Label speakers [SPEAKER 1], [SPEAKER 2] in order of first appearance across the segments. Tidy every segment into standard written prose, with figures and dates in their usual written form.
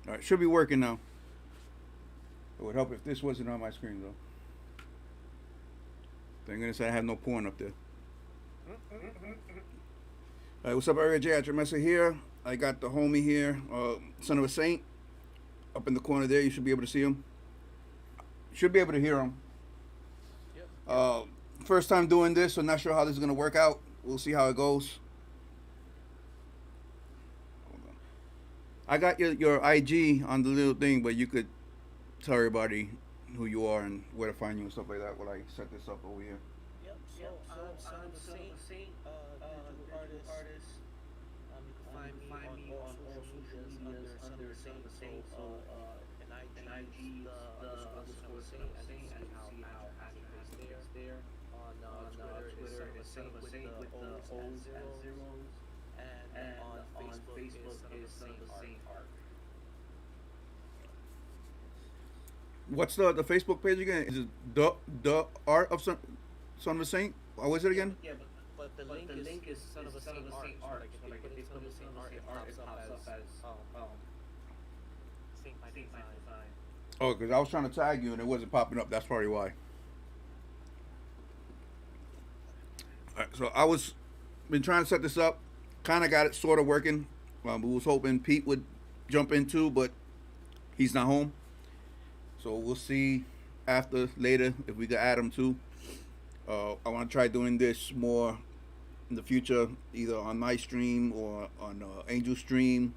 [SPEAKER 1] All right, should be working now. It would help if this wasn't on my screen though. Thank goodness I have no porn up there. All right, what's up, Area J? At your messer here. I got the homie here, son of a saint, up in the corner there. You should be able to see him. Should be able to hear him.
[SPEAKER 2] Yep.
[SPEAKER 1] First time doing this, so not sure how this is gonna work out. We'll see how it goes. I got your IG on the little thing, but you could tell everybody who you are and where to find you and stuff like that while I set this up over here.
[SPEAKER 2] Yep. So I'm Son of a Saint, digital artist. You can find me on all social medias under Son of a Saint. And IG the underscore Saint. And you see how active is there. On Twitter is Son of a Saint with the O's and zeros. And on Facebook is Son of a Saint art.
[SPEAKER 1] What's the Facebook page again? Is it the art of son of a saint? What was it again?
[SPEAKER 2] Yeah, but the link is Son of a Saint art. So like if they put Son of a Saint art, it pops up as Saint by Design.
[SPEAKER 1] Oh, because I was trying to tag you and it wasn't popping up. That's probably why. All right, so I was been trying to set this up. Kind of got it sort of working. We was hoping Pete would jump in too, but he's not home. So we'll see later if we can add him too. I want to try doing this more in the future, either on my stream or on Angel stream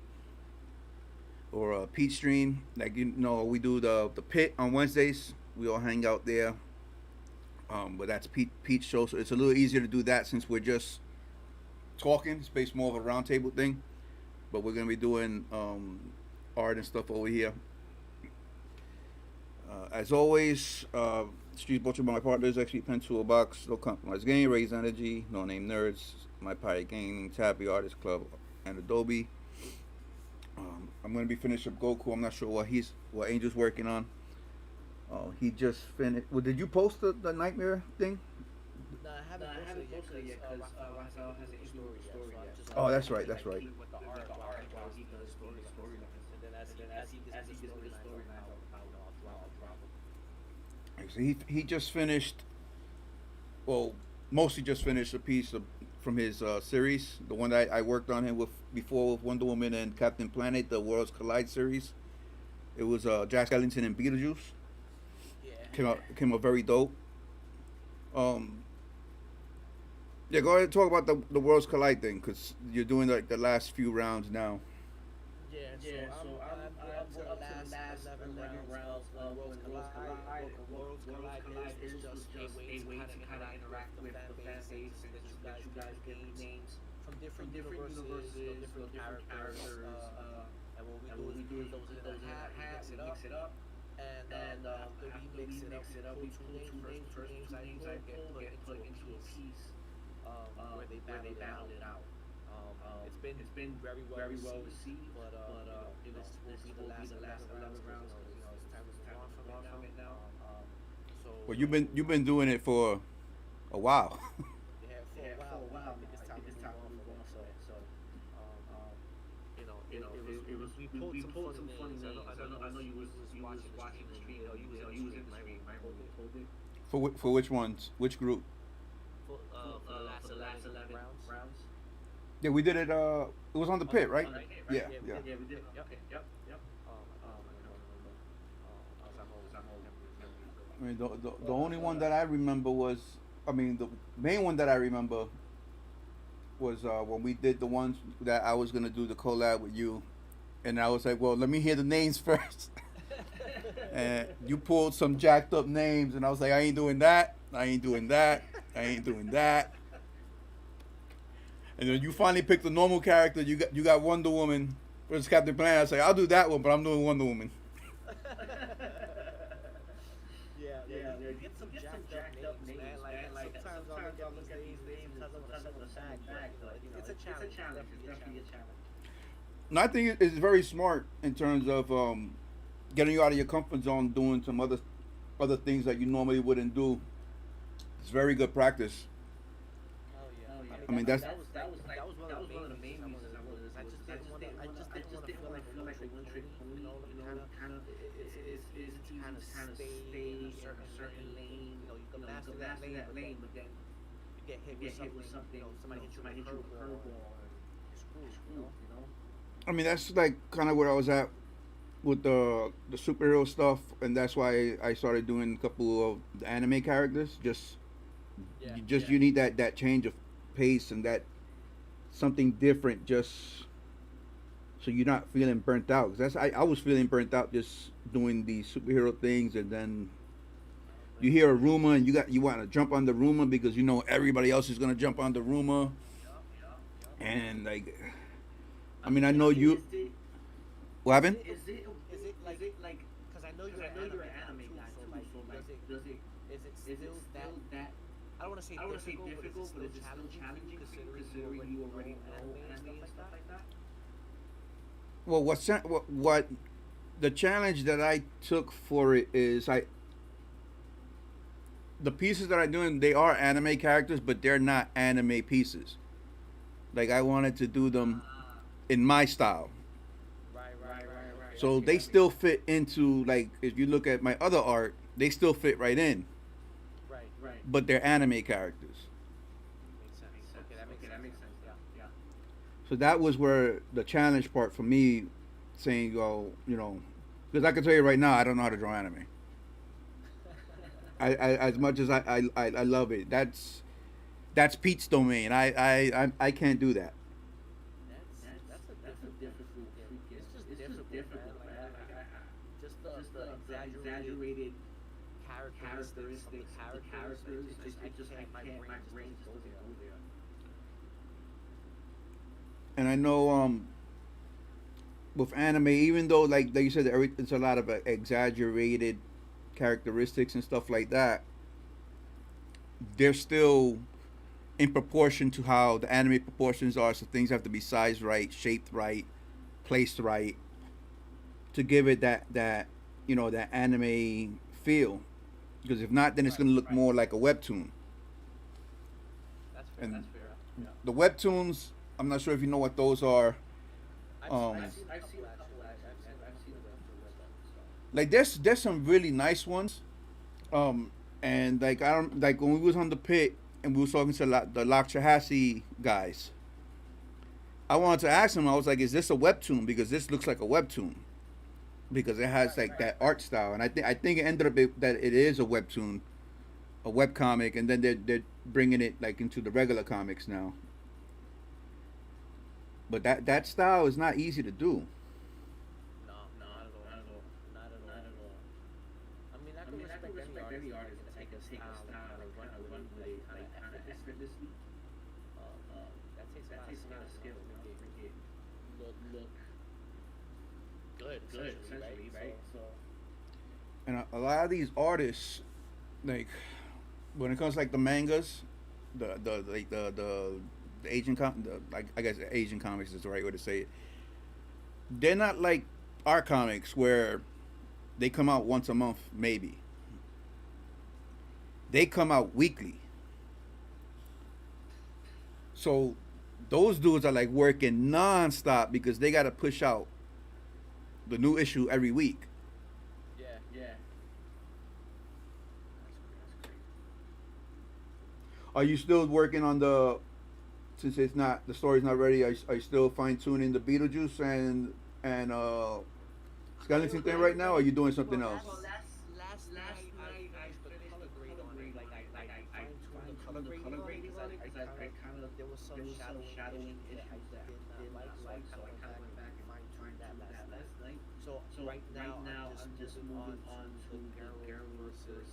[SPEAKER 1] or Pete stream. Like we do the pit on Wednesdays. We all hang out there. But that's Pete's show, so it's a little easier to do that since we're just talking. It's based more of a roundtable thing, but we're gonna be doing art and stuff over here. As always, streets brought to you by my partners, XP Pen Tourbox, No Compromise Game, Raze Energy, NoName Nerds, MyPyre Gaming, Tappy Artist Club, and Adobe. I'm gonna be finishing up Goku. I'm not sure what Angel's working on. He just finished. Well, did you post the nightmare thing?
[SPEAKER 2] No, I haven't posted it yet because Rafael hasn't issued the story yet.
[SPEAKER 1] Oh, that's right. That's right.
[SPEAKER 2] With the art while he does the story, and then as he gets the story, I'll drop it.
[SPEAKER 1] So he just finished. Well, mostly just finished a piece from his series, the one that I worked on him with before with Wonder Woman and Captain Planet, the Worlds Collide series. It was Jack Skellington and Beetlejuice.
[SPEAKER 2] Yeah.
[SPEAKER 1] Came out very dope. Yeah, go ahead and talk about the Worlds Collide thing, because you're doing like the last few rounds now.
[SPEAKER 2] Yeah, so I'm up to the last 11 rounds of Worlds Collide. Worlds Collide is just a way to kind of interact with the fan base and that you guys get names from different universes, from different characters. And what we do is those in the hat, we mix it up. And after we mix it up, we pull two names. First two names I get put into a piece where they battle it out. It's been very well received, but this will be the last 11 rounds. Time is on from it now.
[SPEAKER 1] Well, you've been doing it for a while.
[SPEAKER 2] Yeah, for a while. I think it's time to move on from it. So, it was we pulled some funny names. I know you was watching the stream. You was in the stream. Pulled it.
[SPEAKER 1] For which ones? Which group?
[SPEAKER 2] For the last 11 rounds.
[SPEAKER 1] Yeah, we did it. It was on the pit, right? Yeah.
[SPEAKER 2] Yeah, we did. Yep.
[SPEAKER 1] I mean, the only one that I remember was, the main one that I remember was when we did the ones that I was gonna do the collab with you, and I was like, well, let me hear the names first. And you pulled some jacked up names, and I was like, I ain't doing that. And then you finally picked a normal character. You got Wonder Woman versus Captain Planet. I was like, I'll do that one, but I'm doing Wonder Woman.
[SPEAKER 2] Yeah. Get some jacked up names, man. Like sometimes I'll look at these names because I'm gonna send them back, but it's a challenge. It's definitely a challenge.
[SPEAKER 1] And I think it's very smart in terms of getting you out of your comfort zone, doing some other things that you normally wouldn't do. It's very good practice.
[SPEAKER 2] Oh yeah.
[SPEAKER 1] I mean, that
[SPEAKER 2] was one of the main reasons I just didn't want to feel like a one trick pony. kind of stay in a certain lane. You know, you can master that lane, but then you get hit with something. You know, somebody hits you with a curveball, you're screwed. You know.
[SPEAKER 1] I mean, that's like kind of where I was at with the superhero stuff, and that's why I started doing a couple of the anime characters.
[SPEAKER 2] Yeah.
[SPEAKER 1] You need that change of pace and that something different, just so you're not feeling burnt out. 'Cause I was feeling burnt out just doing these superhero things, and then you hear a rumor and you want to jump on the rumor because you know everybody else is gonna jump on the rumor,
[SPEAKER 2] Yup.
[SPEAKER 1] and like, I mean, I know you. What happened?
[SPEAKER 2] Is it like? Because I know you're an anime guy too. So like, is it still that? I don't want to say difficult, but is it still challenging considering you already know anime and stuff like that?
[SPEAKER 1] Well, what the challenge that I took for it is the pieces that I'm doing, they are anime characters, but they're not anime pieces. Like I wanted to do them in my style.
[SPEAKER 2] Right. Okay,
[SPEAKER 1] So they still fit into, like, if you look at my other art, they still fit right in,
[SPEAKER 2] Right.
[SPEAKER 1] but they're anime characters.
[SPEAKER 2] Makes sense. Okay, that makes sense. Yeah.
[SPEAKER 1] So that was where the challenge part for me, saying, oh, you know, because I can tell you right now, I don't know how to draw anime. I as much as I love it, that's Pete's domain. I can't do that.
[SPEAKER 2] That's a difficult. It's just difficult, man. Just the exaggerated characteristics of the characters. It just I can't. My brain just doesn't go there.
[SPEAKER 1] And I know with anime, even though like you said, it's a lot of exaggerated characteristics and stuff like that, they're still in proportion to how the anime proportions are. So things have to be sized right, shaped right, placed right to give it that you know that anime feel. Because if not, then it's gonna look more like a webtoon.
[SPEAKER 2] That's fair.
[SPEAKER 1] And
[SPEAKER 2] That's fair. Yeah.
[SPEAKER 1] the webtoons, I'm not sure if you know what those are.
[SPEAKER 2] I've
[SPEAKER 1] Um,
[SPEAKER 2] seen a couple actually. I've seen a couple.
[SPEAKER 1] like there's some really nice ones. Um, and like I don't like when we was on the pit and we was talking to the Lakshahasi guys. I wanted to ask them. I was like, "Is this a webtoon? Because this looks like a webtoon because it has like that art style." And I think it ended up that it is a webtoon, a web comic, and then they're bringing it like into the regular comics now. But that style is not easy to do.
[SPEAKER 2] No, not at all. Not at all. I mean, I can respect any artist that can take a style and kind of run with it, kind of effortlessly. That takes a lot of skill to make it look good, essentially, right? So
[SPEAKER 1] And a lot of these artists, like when it comes like the mangas, the Asian like I guess Asian comics is the right way to say it. They're not like our comics where they come out once a month, maybe. They come out weekly. So those dudes are like working nonstop because they got to push out the new issue every week.
[SPEAKER 2] yeah. That's crazy.
[SPEAKER 1] Are you still working on since it's not the story's not ready? Are you still fine tuning the Beetlejuice and skeleton thing right now? Or are you doing something else?
[SPEAKER 2] Well, last night I finished the color grade on it. Like I fine-tuned the color grading on it because I kind of there was some shadowing issues that I did not like, so I kind of went back and fine-tuned that last night. So right now I'm just moving on to Garrow versus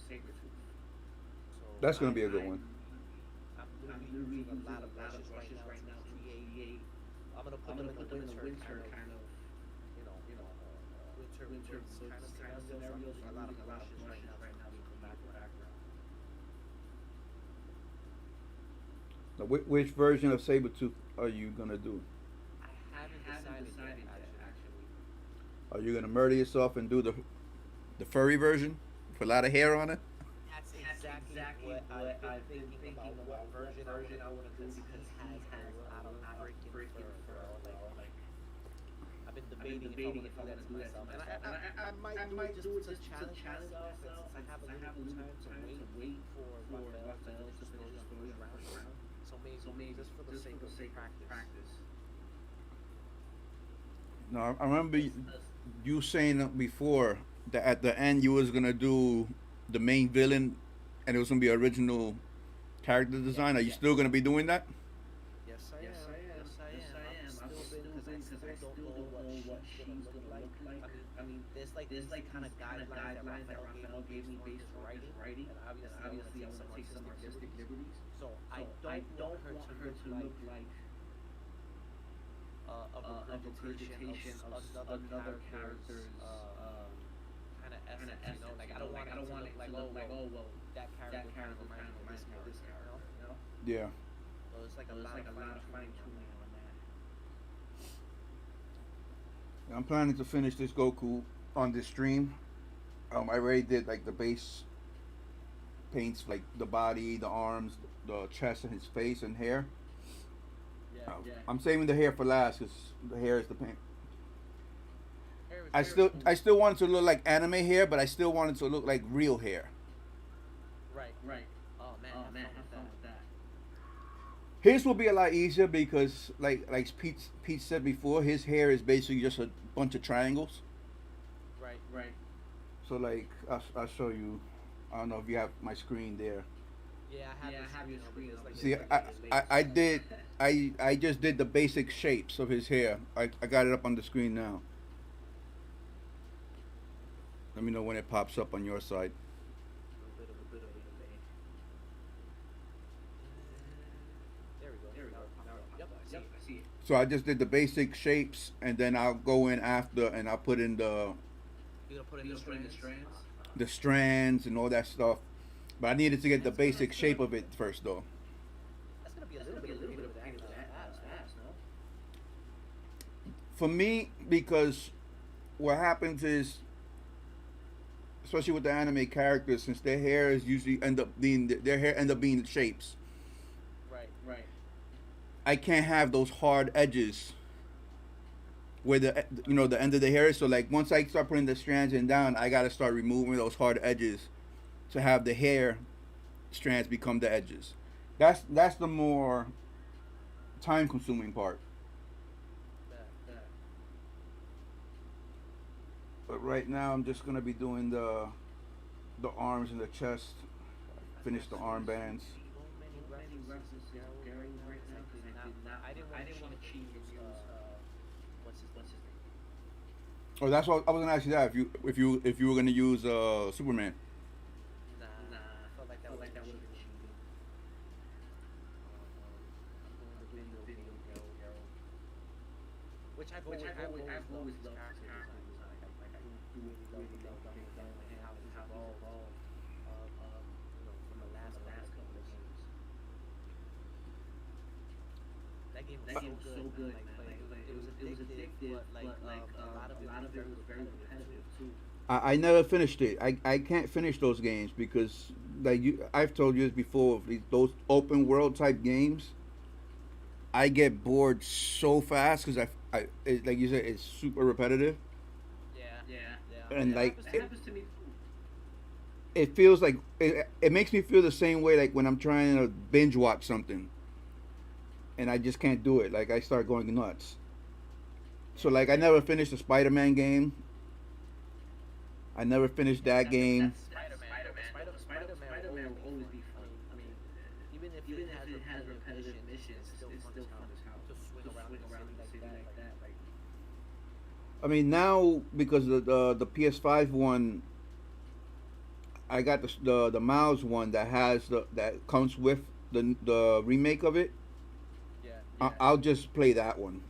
[SPEAKER 2] Sabretooth. So
[SPEAKER 1] That's gonna be a good one.
[SPEAKER 2] I'm literally using a lot of brushes right now to create. I'm gonna put them in the winter kind of, winter kind of scenarios. So a lot of brushes right now to the background.
[SPEAKER 1] Now, which version of Sabretooth are you gonna do?
[SPEAKER 2] I haven't decided yet, actually.
[SPEAKER 1] Are you gonna murder yourself and do the furry version with a lot of hair on it?
[SPEAKER 2] That's exactly what I've been thinking about. What version I want to do because he has a lot of freaking fur, bro. Like I've been debating if I want to do that to myself, and I might do it just to challenge myself, and since I have a little time to wait for Raphael to finish the story on first round. So maybe just for the sake of practice.
[SPEAKER 1] No, I remember you saying before that at the end you was gonna do the main villain, and it was gonna be original character design. Are you still gonna be doing that?
[SPEAKER 2] Yes, I am. Yes, I am. I'm still because I still don't know what she's gonna look like. I mean, there's like kind of guidelines that Raphael gave me based on his writing, and obviously I want to take some artistic liberties. So I don't want her to look like a regurgitation of another character's kind of essence. You know, like I don't want it to look like, oh well, that character kind of reminds me of this character. You know?
[SPEAKER 1] Yeah.
[SPEAKER 2] So it's like a lot of fine tuning on that.
[SPEAKER 1] I'm planning to finish this Goku on this stream. I already did like the base paints, like the body, the arms, the chest, and his face and hair. Yeah. I'm saving the hair for last because the hair is the paint. I still want it to look like anime hair, but I still want it to look like real hair.
[SPEAKER 2] Right. Oh man, have fun with that.
[SPEAKER 1] His will be a lot easier because, like Pete said before, his hair is basically just a bunch of triangles.
[SPEAKER 2] Right.
[SPEAKER 1] So like, I'll show you. I don't know if you have my screen there.
[SPEAKER 2] Yeah, I have your screen. Like
[SPEAKER 1] See, I just did the basic shapes of his hair. I got it up on the screen now. Let me know when it pops up on your side.
[SPEAKER 2] A bit of a delay. There we go. Yep, I see it.
[SPEAKER 1] So I just did the basic shapes, and then I'll go in after, and I'll put in the.
[SPEAKER 2] You're gonna put in the strands.
[SPEAKER 1] The strands and all that stuff, but I needed to get the basic shape of it first, though.
[SPEAKER 2] That's gonna be a little bit of the angle of that ass, no?
[SPEAKER 1] For me, because what happens is, especially with the anime characters, since their hair end up being shapes.
[SPEAKER 2] Right.
[SPEAKER 1] I can't have those hard edges where the end of the hair is. So like once I start putting the strands in down, I gotta start removing those hard edges to have the hair strands become the edges. That's the more time consuming part. But right now I'm just gonna be doing the arms and the chest. Finish the armbands. I didn't want to cheat and use what's his name. Oh, that's what I was gonna ask you that if you were gonna use Superman.
[SPEAKER 2] Nah, I felt like that would have been cheating. I'm doing the video, which I've always loved his character design. Like I do really love how he's evolved from the last couple of games. That game was so good, man. It was addictive, but a lot of it was very repetitive too.
[SPEAKER 1] I never finished it. I can't finish those games because I've told you this before. Those open world type games, I get bored so fast because like you said, it's super repetitive.
[SPEAKER 2] Yeah.
[SPEAKER 1] And like
[SPEAKER 2] it happens to me.
[SPEAKER 1] It feels like it makes me feel the same way like when I'm trying to binge watch something, and I just can't do it. Like I start going nuts. So like I never finished the Spider-Man game. I never finished that game.
[SPEAKER 2] Spider-Man will always be fun. I mean, even if it has repetitive missions, it's still fun as hell. To swing around the city like that.
[SPEAKER 1] I mean now because of the PS5 one, I got the Miles one that comes with the remake of it.
[SPEAKER 2] Yeah.
[SPEAKER 1] I'll just play that one.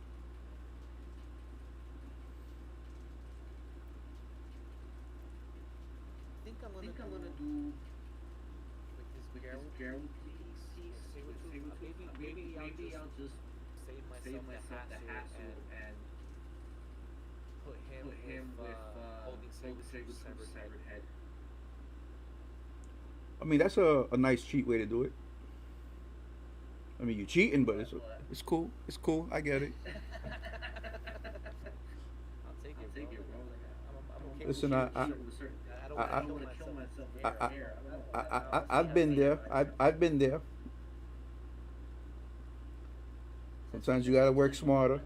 [SPEAKER 2] I think I'm gonna do with this Gerald piece. Maybe I'll just save myself the hassle and put him with holding severed head.
[SPEAKER 1] I mean that's a nice cheat way to do it. I mean you're cheating, but it's cool. It's cool. I get it. Listen,
[SPEAKER 2] I don't
[SPEAKER 1] I,
[SPEAKER 2] want
[SPEAKER 1] I,
[SPEAKER 2] to kill myself with
[SPEAKER 1] I, I,
[SPEAKER 2] hair.
[SPEAKER 1] I've been there. I've been there. Sometimes you gotta work smarter.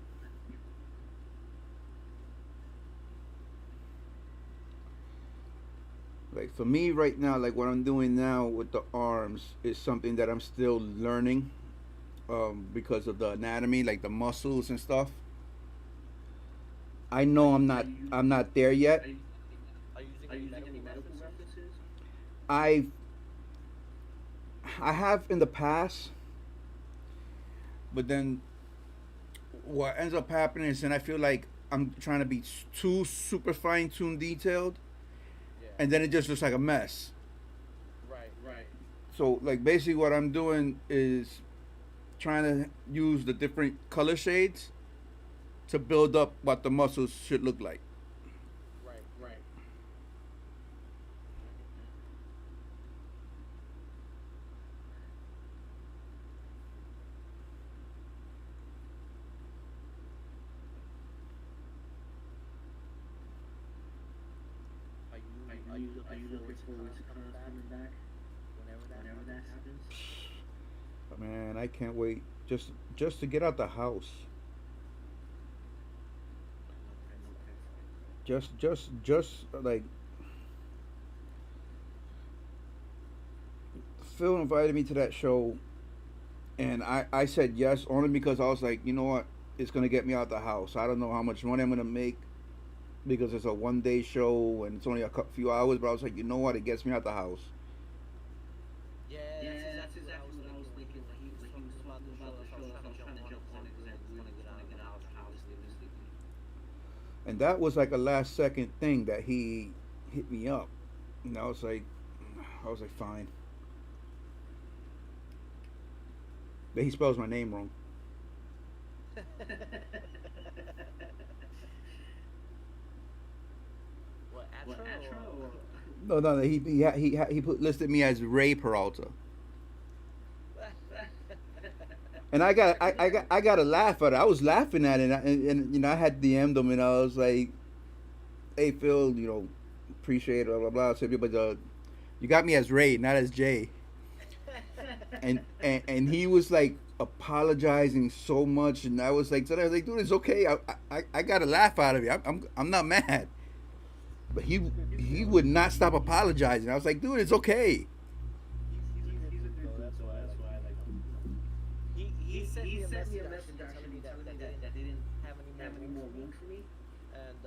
[SPEAKER 1] Like for me right now, like what I'm doing now with the arms is something that I'm still learning, because of the anatomy, like the muscles and stuff. I know I'm not there yet.
[SPEAKER 2] Are you using any medical references?
[SPEAKER 1] I I have in the past, but then what ends up happening is, and I feel like I'm trying to be too super fine tuned detailed,
[SPEAKER 2] Yeah.
[SPEAKER 1] and then it just looks like a mess.
[SPEAKER 2] Right.
[SPEAKER 1] So like basically what I'm doing is trying to use the different color shades to build up what the muscles should look like.
[SPEAKER 2] Right. Are you looking forward to cars coming back? Whenever that happens?
[SPEAKER 1] Man, I can't wait just to get out the house.
[SPEAKER 2] I know pets.
[SPEAKER 1] Just like Phil invited me to that show, and I said yes only because I was like, you know what, it's gonna get me out the house. I don't know how much money I'm gonna make because it's a 1 day show and it's only a few hours, but I was like, you know what, it gets me out the house.
[SPEAKER 2] Yeah, that's exactly what I was thinking. When he was talking about the show, so I was trying to jump on it because I really want to get out realistically.
[SPEAKER 1] And that was like a last second thing that he hit me up. And I was like, fine. But he spells my name wrong.
[SPEAKER 2] What, Atra or?
[SPEAKER 1] No. Listed me as Ray Peralta. And I got to laugh at it. I was laughing at it, and you know I had DM'd him, and I was like, "Hey Phil, you know, appreciate it, blah blah blah." I said, but you got me as Ray, not as Jay. And he was like apologizing so much, and I was like, so I was like, dude, it's okay. I got to laugh out of it. I'm not mad. But he would not stop apologizing. I was like, dude, it's okay.
[SPEAKER 2] He's a good dude, so that's why I like him. He sent me a message actually telling me that they didn't have any more room for me,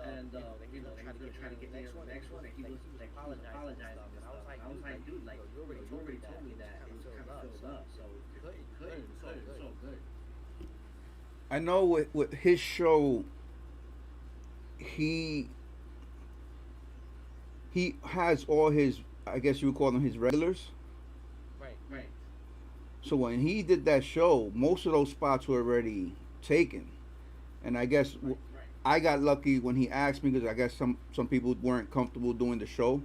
[SPEAKER 2] and you know they were trying to get me on the next one, and he was apologizing and stuff. And I was like, dude, like you already told me that it was kind of filled up, so it's all good.
[SPEAKER 1] I know with his show, he he has all his, I guess you would call them his regulars.
[SPEAKER 2] Right.
[SPEAKER 1] So when he did that show, most of those spots were already taken, and I guess I got lucky when he asked me because I guess some people weren't comfortable doing the show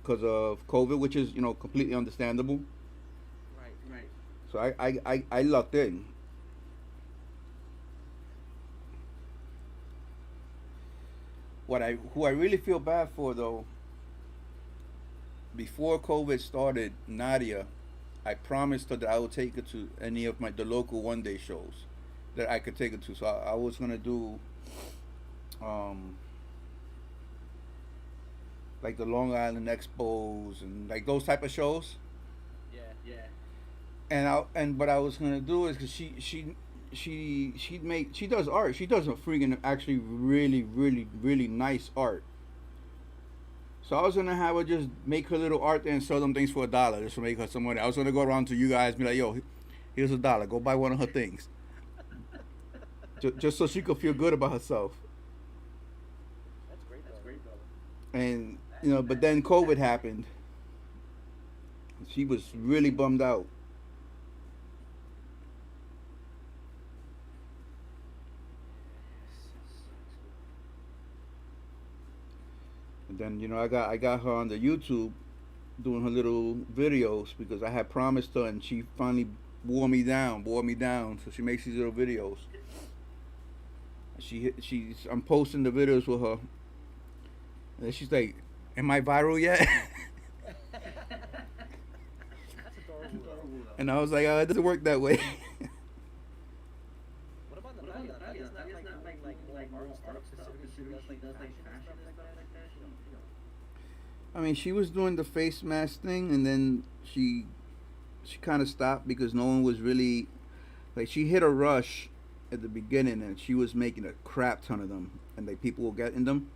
[SPEAKER 1] because of COVID, which is completely understandable.
[SPEAKER 2] Right.
[SPEAKER 1] So I lucked in. Who I really feel bad for though, before COVID started, Nadia, I promised her that I would take her to any of the local 1 day shows that I could take her to. So I was gonna do um like the Long Island Expos and like those type of shows.
[SPEAKER 2] Yeah.
[SPEAKER 1] And what I was gonna do is because she does art. She does a freaking actually really nice art. So I was gonna have her just make her little art there and sell them things for $1 just to make her some money. I was gonna go around to you guys and be like, yo, here's $1. Go buy one of her things. Just so she could feel good about herself.
[SPEAKER 2] That's great, though.
[SPEAKER 1] And but then COVID happened. She was really bummed out. And then I got her on the YouTube doing her little videos because I had promised her, and she finally wore me down. So she makes these little videos. I'm posting the videos with her, And she's like, "Am I viral yet?"
[SPEAKER 2] That's adorable though.
[SPEAKER 1] And I was like, "Oh, it doesn't work that way."
[SPEAKER 2] What about Natalia? Natalia's not like doing like more art stuff considering she does like fashion and stuff like that.
[SPEAKER 1] I mean, she was doing the face mask thing, and then she kind of stopped because no one was really like she hit a rush at the beginning, and she was making a crap ton of them, and like people were getting them,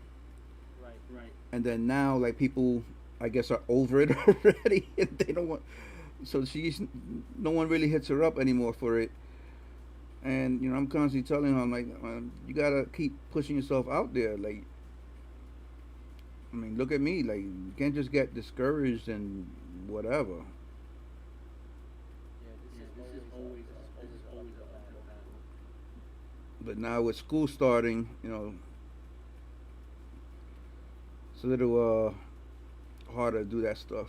[SPEAKER 2] Right.
[SPEAKER 1] and then now like people I guess are over it already, and they don't want. So she's no one really hits her up anymore for it, and I'm constantly telling her I'm like you gotta keep pushing yourself out there. Like I mean, look at me. Like you can't just get discouraged and whatever.
[SPEAKER 2] Yeah, this is always a battle.
[SPEAKER 1] But now with school starting, it's a little harder to do that stuff.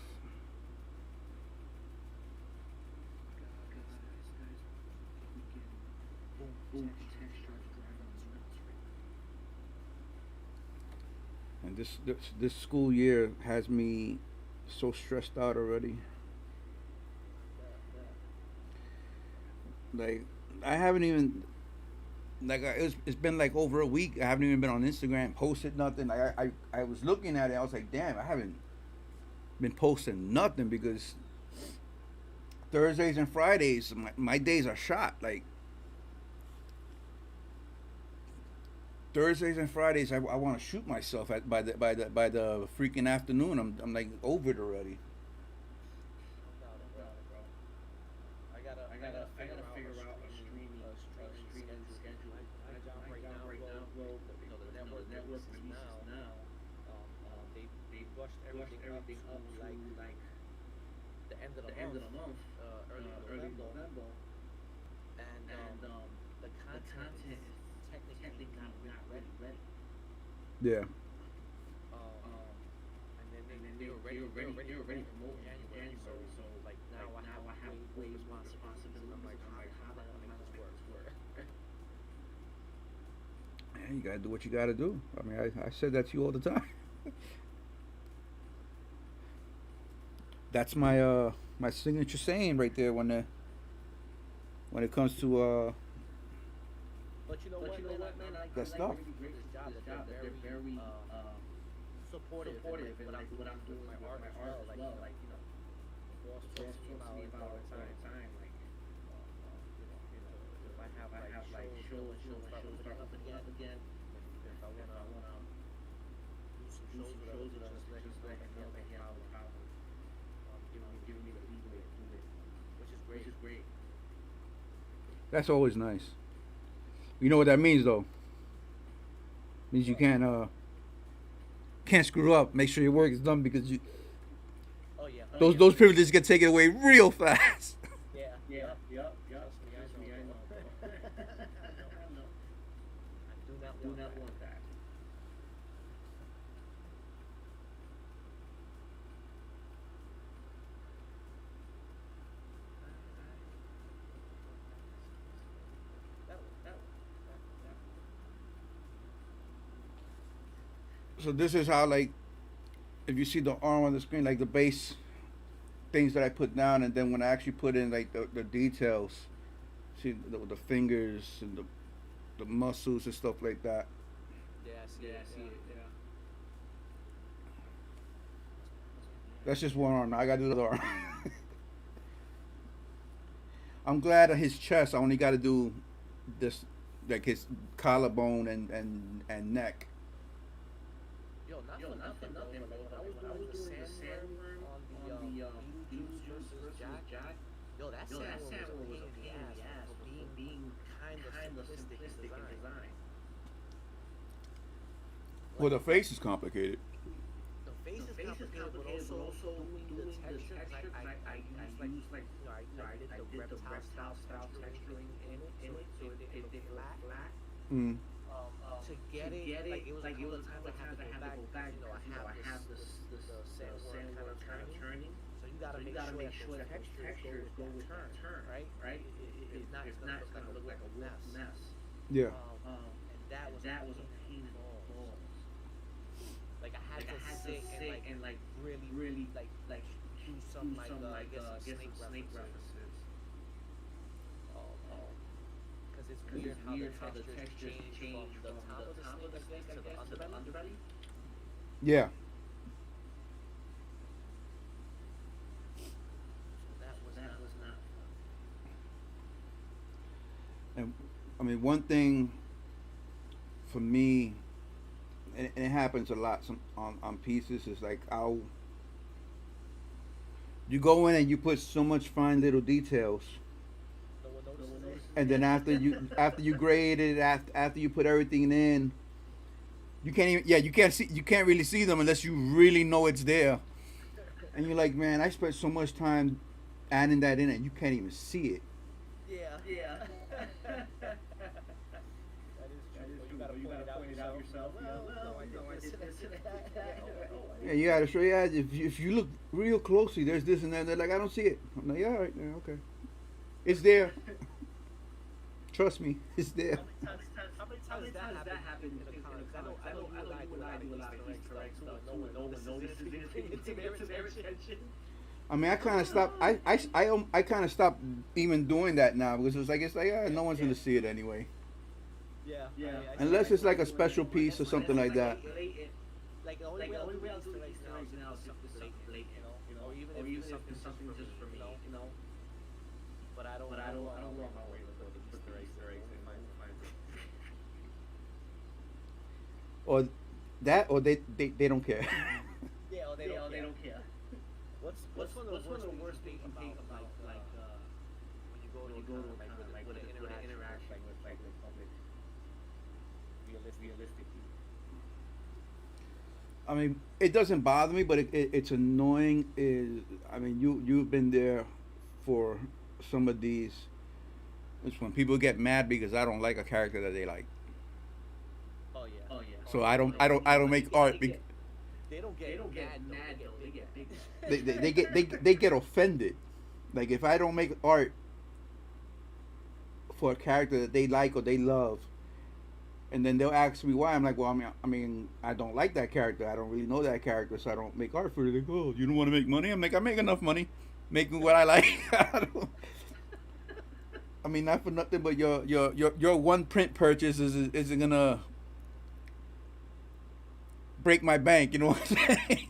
[SPEAKER 1] And this school year has me so stressed out already. Like I haven't even like it's been like over a week. I haven't even been on Instagram, posted nothing. I was looking at it. I was like, damn, I haven't been posting nothing because Thursdays and Fridays my days are shot. Like Thursdays and Fridays, I want to shoot myself at by the freaking afternoon. I'm like over it already.
[SPEAKER 2] No doubt, bro. I gotta figure out a streaming schedule. My job right now, bro. The network releases now. They rushed everything up to like the end of the month, early November, and the content is technically not really ready.
[SPEAKER 1] Yeah.
[SPEAKER 2] And then they were ready to promote in January. So like now I have way more responsibility. I'm like, how the hell am I make this work?
[SPEAKER 1] Man, you gotta do what you gotta do. I mean, I said that to you all the time. That's my signature saying right there when it comes to
[SPEAKER 2] But you know what, man?
[SPEAKER 1] that stuff.
[SPEAKER 2] This job that they're very supportive in like what I'm doing with my art as well. Like boss talks to me about all the time. Like if I have like shows start up again. If I wanna do some shows with us, just let him know how giving me the leeway to do it, which is great.
[SPEAKER 1] That's always nice. You know what that means though? Means you can't screw up. Make sure your work is done because you
[SPEAKER 2] Oh yeah.
[SPEAKER 1] those privileges get taken away real fast.
[SPEAKER 2] Yeah. Trust me, I know. I know. I do not want that. That
[SPEAKER 1] So this is how like if you see the arm on the screen, like the base things that I put down, and then when I actually put in like the details, see the fingers and the muscles and stuff like that.
[SPEAKER 2] Yeah, I see it. Yeah.
[SPEAKER 1] That's just one arm. Now I gotta do the other arm. I'm glad at his chest. I only got to do this, like his collarbone and neck.
[SPEAKER 2] Yo, nothing, bro. When I was doing the sandworm on the Beetlejuice versus Jack, yo, that sandworm was a pain in the ass for being kind of simplistic in design.
[SPEAKER 1] Well,
[SPEAKER 2] Like
[SPEAKER 1] the face is complicated.
[SPEAKER 2] the face is complicated, but also doing the texture. Cause I use like I did the reptile style texturing in it, so it looked flat.
[SPEAKER 1] Mm.
[SPEAKER 2] To get it, like it was a couple of times I had to go back. I have the sandworm kind of turning. So you gotta make sure that those textures go with that turn, right? If not, it's gonna look like a mess.
[SPEAKER 1] Yeah.
[SPEAKER 2] And that was a pain in the balls. Like I sit and like really like do some like I guess some snake references. Because it's weird how the textures change from the top of the snake, I guess, to the underbelly.
[SPEAKER 1] Yeah.
[SPEAKER 2] So that was not.
[SPEAKER 1] And I mean, one thing for me, and it happens a lot on pieces, is like you go in and you put so much fine little details,
[SPEAKER 2] No one notices it.
[SPEAKER 1] and then after you grade it, after you put everything in, you can't even you can't really see them unless you really know it's there, and you're like, man, I spent so much time adding that in, and you can't even see it.
[SPEAKER 2] Yeah. That is true. You gotta point it out yourself. Well, no, I did this and that.
[SPEAKER 1] Yeah, you gotta show your eyes. If you look real closely, there's this and that. They're like, I don't see it. I'm like, yeah, all right, yeah, okay, it's there. Trust me, it's there.
[SPEAKER 2] How many times that happened in the comments? I know you and I do a lot of Easter eggs stuff too, and no one notices it. Bring it to their attention.
[SPEAKER 1] I mean, I kind of stopped. I kind of stopped even doing that now because it's like no one's gonna see it anyway.
[SPEAKER 2] Yeah.
[SPEAKER 1] Unless it's like a special piece or something like that.
[SPEAKER 2] Like the only way I'll do Easter eggs now is something blatant, or even if it's something just for me, But I don't go on my way to put the Easter eggs in my
[SPEAKER 1] Or they don't care.
[SPEAKER 2] Yeah, or they don't care. What's one of the worst things about like when you go to a con, like with an interaction with the public realistically?
[SPEAKER 1] I mean, it doesn't bother me, but it's annoying. I mean, you've been there for some of these. It's when people get mad because I don't like a character that they like.
[SPEAKER 2] Oh yeah.
[SPEAKER 1] So I don't make art.
[SPEAKER 2] They don't get mad though. They get big.
[SPEAKER 1] They get offended. Like if I don't make art for a character that they like or they love, and then they'll ask me why. I'm like, well, I mean, I don't like that character. I don't really know that character, so I don't make art for it. They go, oh, you don't want to make money? I'm like, I make enough money making what I like. I mean, not for nothing, but your one print purchase isn't gonna break my bank. You know what I'm saying?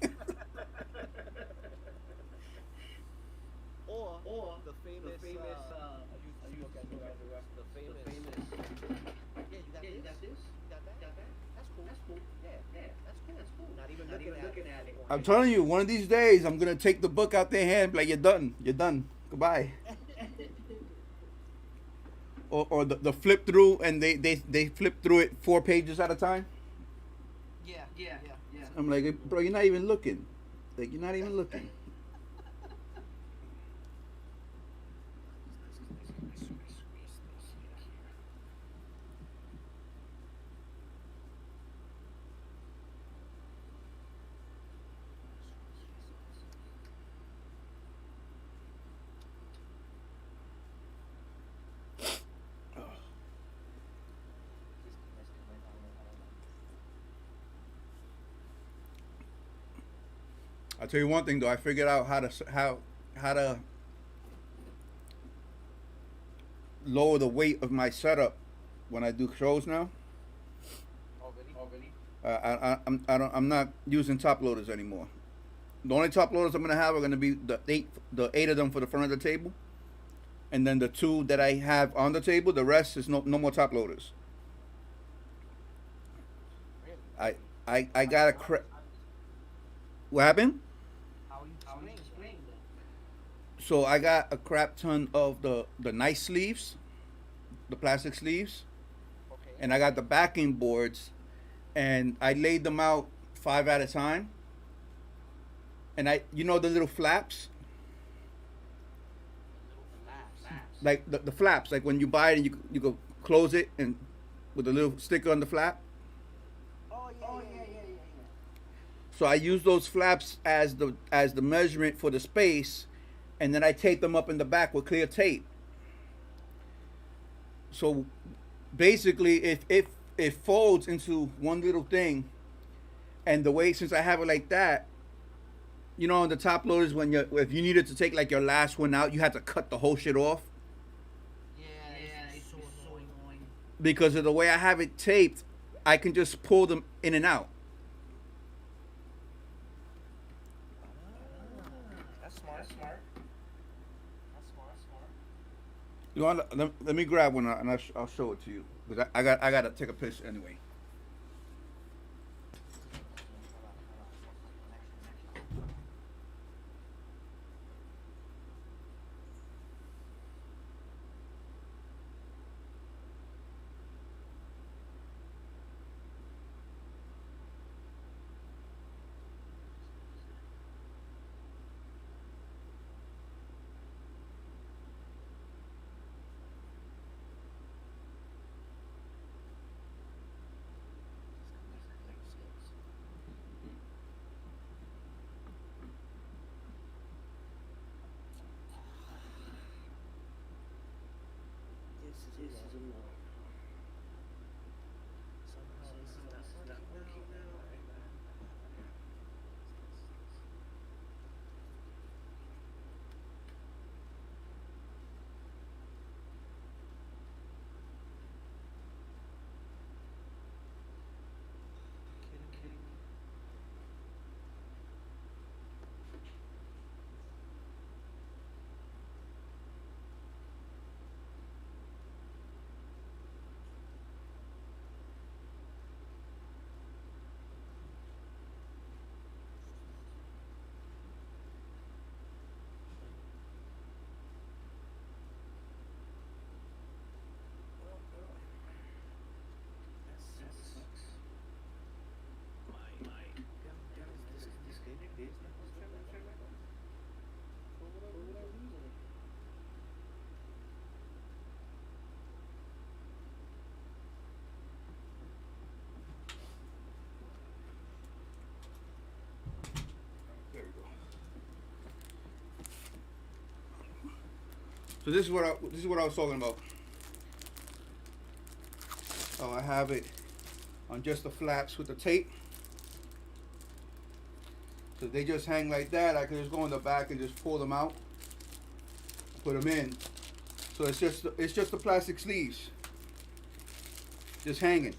[SPEAKER 2] Or the famous the famous. Yeah, you got this. You got that. That's cool. Yeah, that's cool. Not even looking at it.
[SPEAKER 1] I'm telling you, one of these days, I'm gonna take the book out their hand, like you're done, goodbye. Or the flip through, and they flip through it 4 pages at a time.
[SPEAKER 2] Yeah.
[SPEAKER 1] I'm like, bro, you're not even looking. Like you're not even looking. I'll tell you one thing though. I figured out how to lower the weight of my setup when I do shows now.
[SPEAKER 2] Oh really?
[SPEAKER 1] I'm not using top loaders anymore. The only top loaders I'm gonna have are gonna be the eight of them for the front of the table, and then the 2 that I have on the table. The rest is no more top loaders. I got a What happened?
[SPEAKER 2] How you explain that?
[SPEAKER 1] So I got a crap ton of the nice sleeves, the plastic sleeves,
[SPEAKER 2] Okay.
[SPEAKER 1] and I got the backing boards, and I laid them out 5 at a time. And the little flaps, like the flaps, like when you buy it and you go close it and with a little sticker on the flap.
[SPEAKER 2] Oh yeah.
[SPEAKER 1] So I use those flaps as the measurement for the space, and then I tape them up in the back with clear tape. So basically, if it folds into one little thing, And the way, since I have it like that, you know, on the top loaders, when you if you needed to take like your last one out, you had to cut the whole shit off
[SPEAKER 2] Yeah, it's so annoying.
[SPEAKER 1] because of the way I have it taped. I can just pull them in and out.
[SPEAKER 2] That's smart.
[SPEAKER 1] You want? Let me grab one and I'll show it to you. Because I gotta take a picture anyway.
[SPEAKER 2] This is a war. Somehow this is not working now. Kidding. That sucks. My. This game is not check back on. For whatever reason.
[SPEAKER 1] There we go. So this is what I was talking about. Oh, I have it on just the flaps with the tape. So they just hang like that. I can just go in the back and just pull them out, put them in. So it's just the plastic sleeves, just hanging.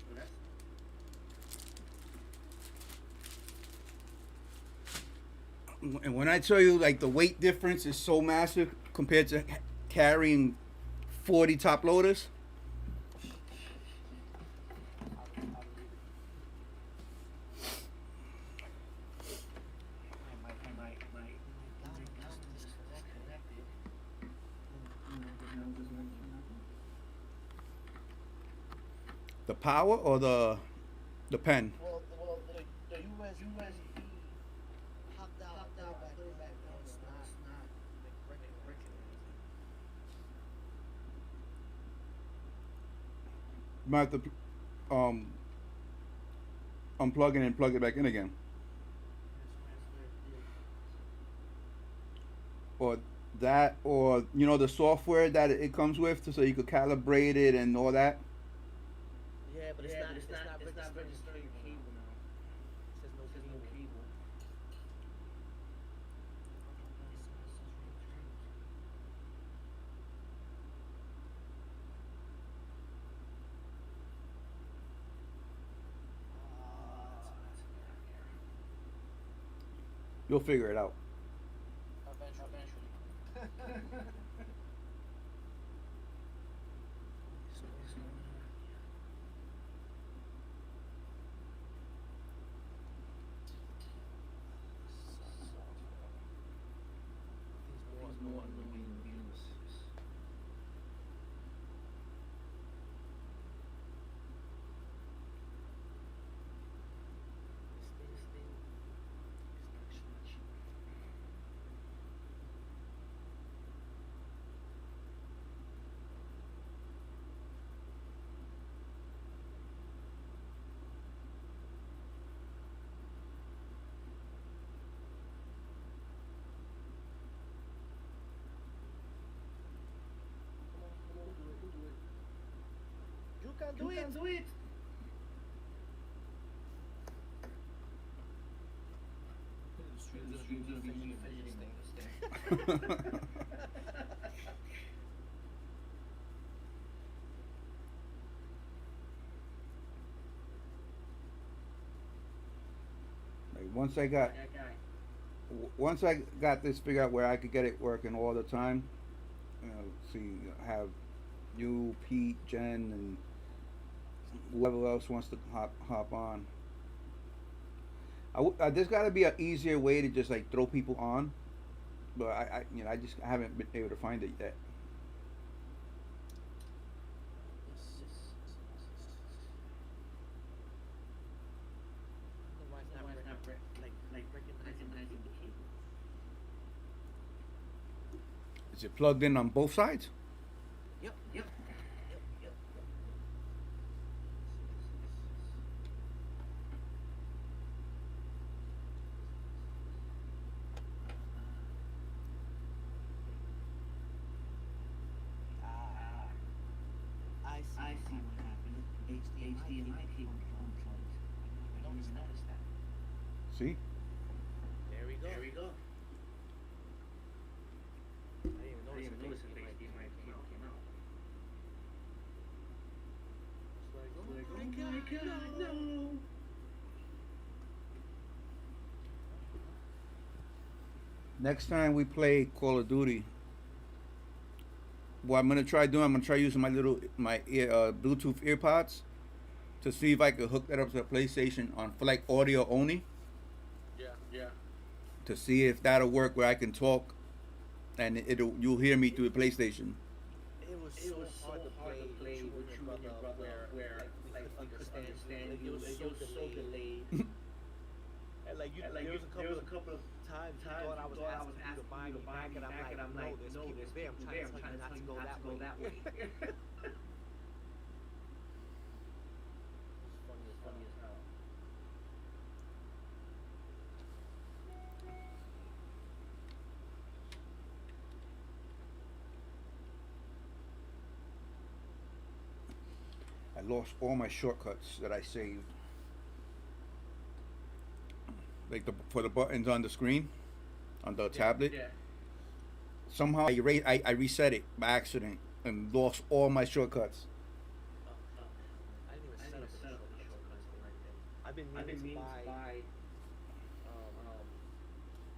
[SPEAKER 1] And when I tell you like the weight difference is so massive compared to carrying 40 top loaders. The power or the pen?
[SPEAKER 2] Well, the USB popped out back now. It's not like breaking anything.
[SPEAKER 1] You might have to unplug it and plug it back in again. Or that, or you know the software that it comes with, so you could calibrate it and all that.
[SPEAKER 2] Yeah, but it's not registering your cable now. It says no cable.
[SPEAKER 1] You'll figure it out.
[SPEAKER 2] Eventually. These more annoying views. This thing is not cheap. You can do it.
[SPEAKER 1] Like once I got this figured out where I could get it working all the time, see, have you, Pete, Jen, and whoever else wants to hop on. There's got to be an easier way to just like throw people on, but I just haven't been able to find it yet.
[SPEAKER 2] Why it's not recognizing the cable.
[SPEAKER 1] Is it plugged in on both sides?
[SPEAKER 2] Yep, yep, yep, yep. Ah, I see what happened. HDMI cable unplugged. I don't even notice that.
[SPEAKER 1] See?
[SPEAKER 2] There we go. There we go. I didn't even notice if HDMI cable came out. It's like, oh my god, no!
[SPEAKER 1] Next time we play Call of Duty, what I'm gonna try doing, I'm gonna try using my Bluetooth earpods to see if I could hook that up to the PlayStation on for like audio only.
[SPEAKER 2] Yeah, yeah.
[SPEAKER 1] To see if that'll work where I can talk and you'll hear me through the PlayStation.
[SPEAKER 2] It was so hard to play with you and your brother where we couldn't understand you. It was so delayed. And there was a couple of times you thought I was asking you to buy me back, and I'm like, no, there's people there. I'm trying to tell you not to go that way. It's funny as hell.
[SPEAKER 1] I lost all my shortcuts that I saved. Like for the buttons on the screen, on the tablet.
[SPEAKER 2] Yeah.
[SPEAKER 1] Somehow I reset it by accident and lost all my shortcuts.
[SPEAKER 2] I didn't even set up any shortcuts or anything. I've been meaning to buy.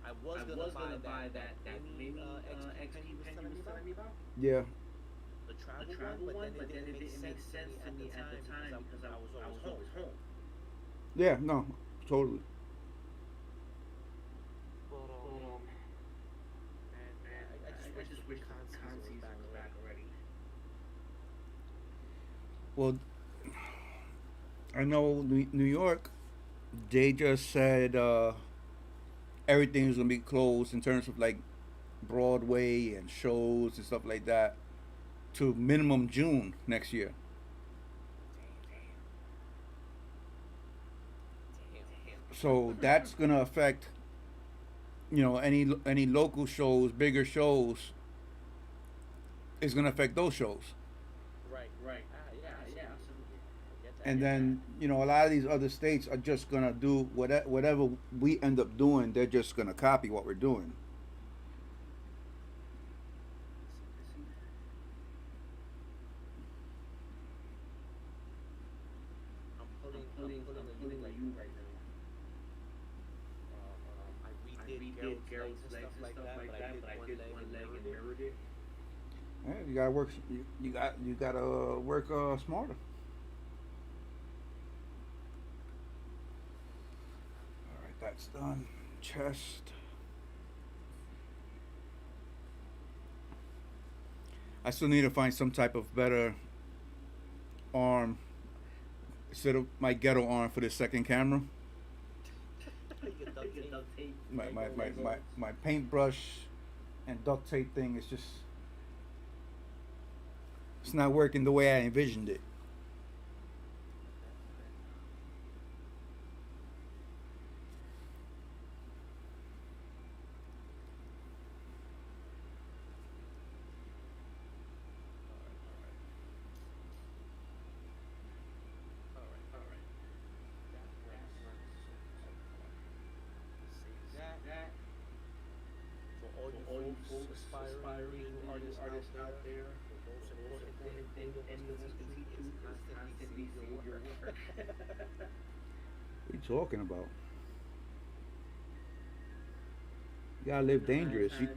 [SPEAKER 2] I was gonna buy that mini XP pen you was telling me about.
[SPEAKER 1] Yeah.
[SPEAKER 2] The travel one, but then it didn't make sense to me at the time because I was always home.
[SPEAKER 1] Yeah, no, totally.
[SPEAKER 2] I just wish Conseason was back already.
[SPEAKER 1] Well, I know New York, they just said everything is gonna be closed in terms of like Broadway and shows and stuff like that to minimum June next year. So that's gonna affect, any local shows, bigger shows, is gonna affect those shows.
[SPEAKER 2] Right. Yeah, absolutely.
[SPEAKER 1] And then a lot of these other states are just gonna do whatever we end up doing. They're just gonna copy what we're doing.
[SPEAKER 2] I'm pulling a U right now. I redid Gerald's legs and stuff like that, but I did one leg and mirrored it.
[SPEAKER 1] Yeah, you gotta work. You gotta work smarter. All right, that's done. Chest. I still need to find some type of better arm instead of my ghetto arm for the second camera. My paintbrush and duct tape thing is just, it's not working the way I envisioned it.
[SPEAKER 2] For all aspiring new artists out there, the most important thing any of us can speak to is constantly save your work.
[SPEAKER 1] What are you talking about? You gotta live dangerous. You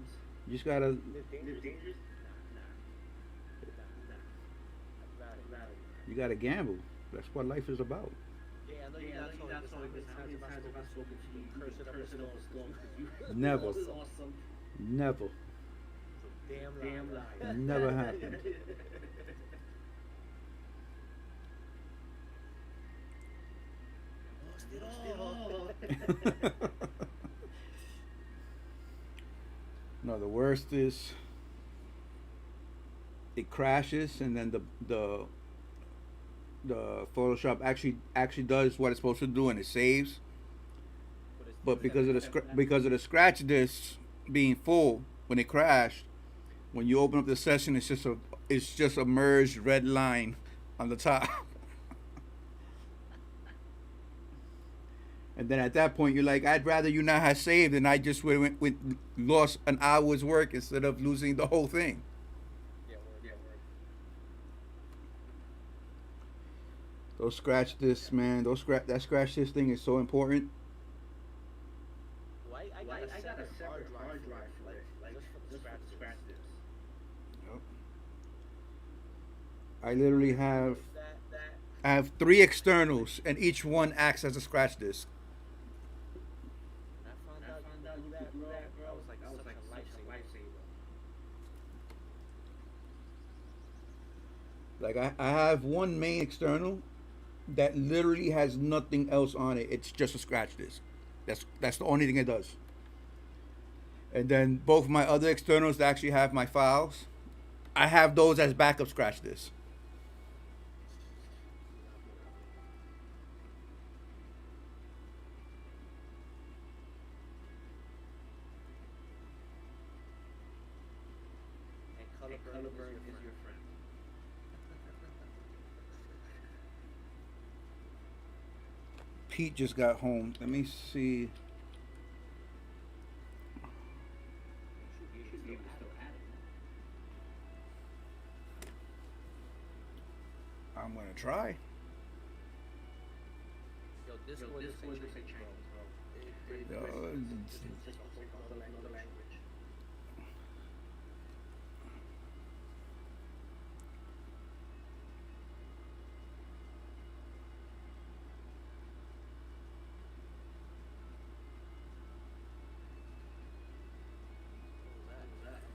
[SPEAKER 1] just gotta.
[SPEAKER 2] Live dangerously? Nah. I'd rather not.
[SPEAKER 1] You gotta gamble. That's what life is about.
[SPEAKER 2] Yeah, I know you're not telling this. How many times have I spoken to you, cursing up a storm because you
[SPEAKER 1] Never.
[SPEAKER 2] awesome.
[SPEAKER 1] Never.
[SPEAKER 2] Damn liar.
[SPEAKER 1] Never happened.
[SPEAKER 2] Lost it all.
[SPEAKER 1] No, the worst is it crashes and then the Photoshop actually does what it's supposed to do and it saves. But because of the scratch disk being full when it crashed, when you open up the session, it's just a merged red line on the top. And then at that point, you're like, I'd rather you not have saved, and I just lost an hour's work instead of losing the whole thing.
[SPEAKER 2] Word.
[SPEAKER 1] Those scratch discs, man. That scratch disc thing is so important.
[SPEAKER 2] Well, I got a separate hard drive for it, like just for the scratch discs.
[SPEAKER 1] Yep. I literally
[SPEAKER 2] That
[SPEAKER 1] I have 3 externals, and each one acts as a scratch disc.
[SPEAKER 2] I found out you could do that, bro. I was like such a lifesaver.
[SPEAKER 1] Like I have one main external that literally has nothing else on it. It's just a scratch disc. That's the only thing it does. And then both my other externals that actually have my files, I have those as backup scratch discs.
[SPEAKER 2] And color burn is your friend.
[SPEAKER 1] Pete just got home. Let me see.
[SPEAKER 2] You should be able to still add it.
[SPEAKER 1] I'm gonna try.
[SPEAKER 2] Yo, Discord is a Chinese, bro. It's just a whole other language.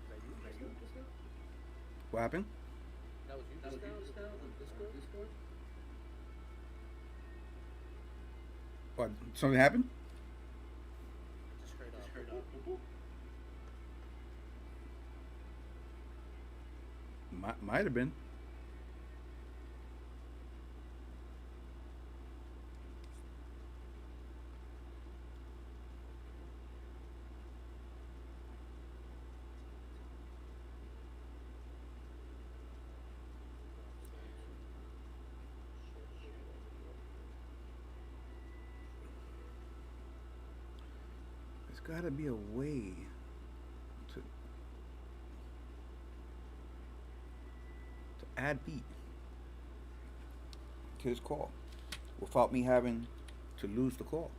[SPEAKER 2] That you just now?
[SPEAKER 1] What happened?
[SPEAKER 2] That was you just now on Discord?
[SPEAKER 1] What? Something happened?
[SPEAKER 2] Just straight up.
[SPEAKER 1] Might have been. There's got to be a way to add beat to his call without me having to lose the call.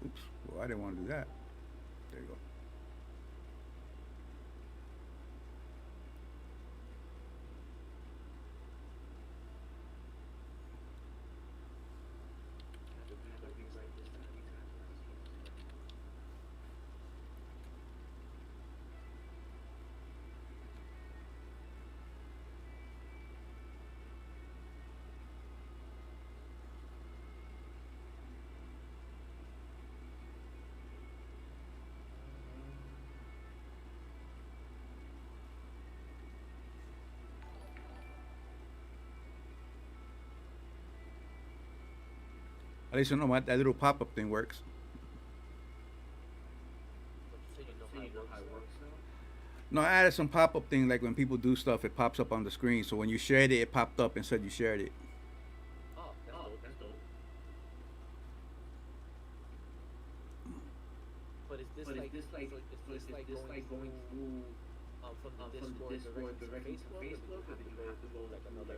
[SPEAKER 1] Oops. Well, I didn't want to do that. There you go. At least I know that little pop-up thing works. No, I added some pop-up thing like when people do stuff, it pops up on the screen. So when you shared it, it popped up and said you shared it.
[SPEAKER 2] Oh, that's dope. But is this like is this like going through from the Discord directly to Facebook, or do you have to go like another?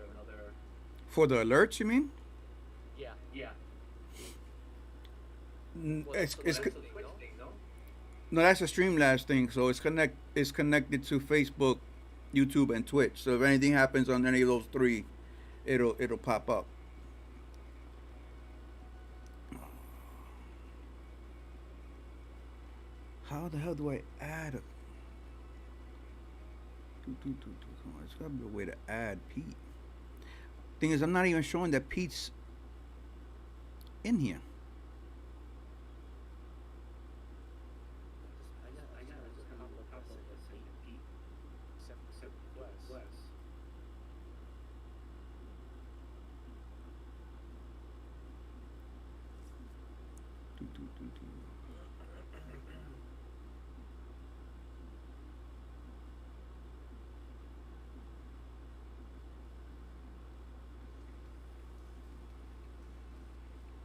[SPEAKER 1] For the alerts, you mean?
[SPEAKER 2] Yeah. Well,
[SPEAKER 1] It's,
[SPEAKER 2] that's
[SPEAKER 1] it's,
[SPEAKER 2] the Twitch thing, no?
[SPEAKER 1] no, that's a Streamlabs thing. So it's connected to Facebook, YouTube, and Twitch. So if anything happens on any of those three, it'll pop up. How the hell do I add a? Come on, there's gotta be a way to add Pete. Thing is, I'm not even showing that Pete's in here.
[SPEAKER 2] I got just a couple of Pete. Except Wes.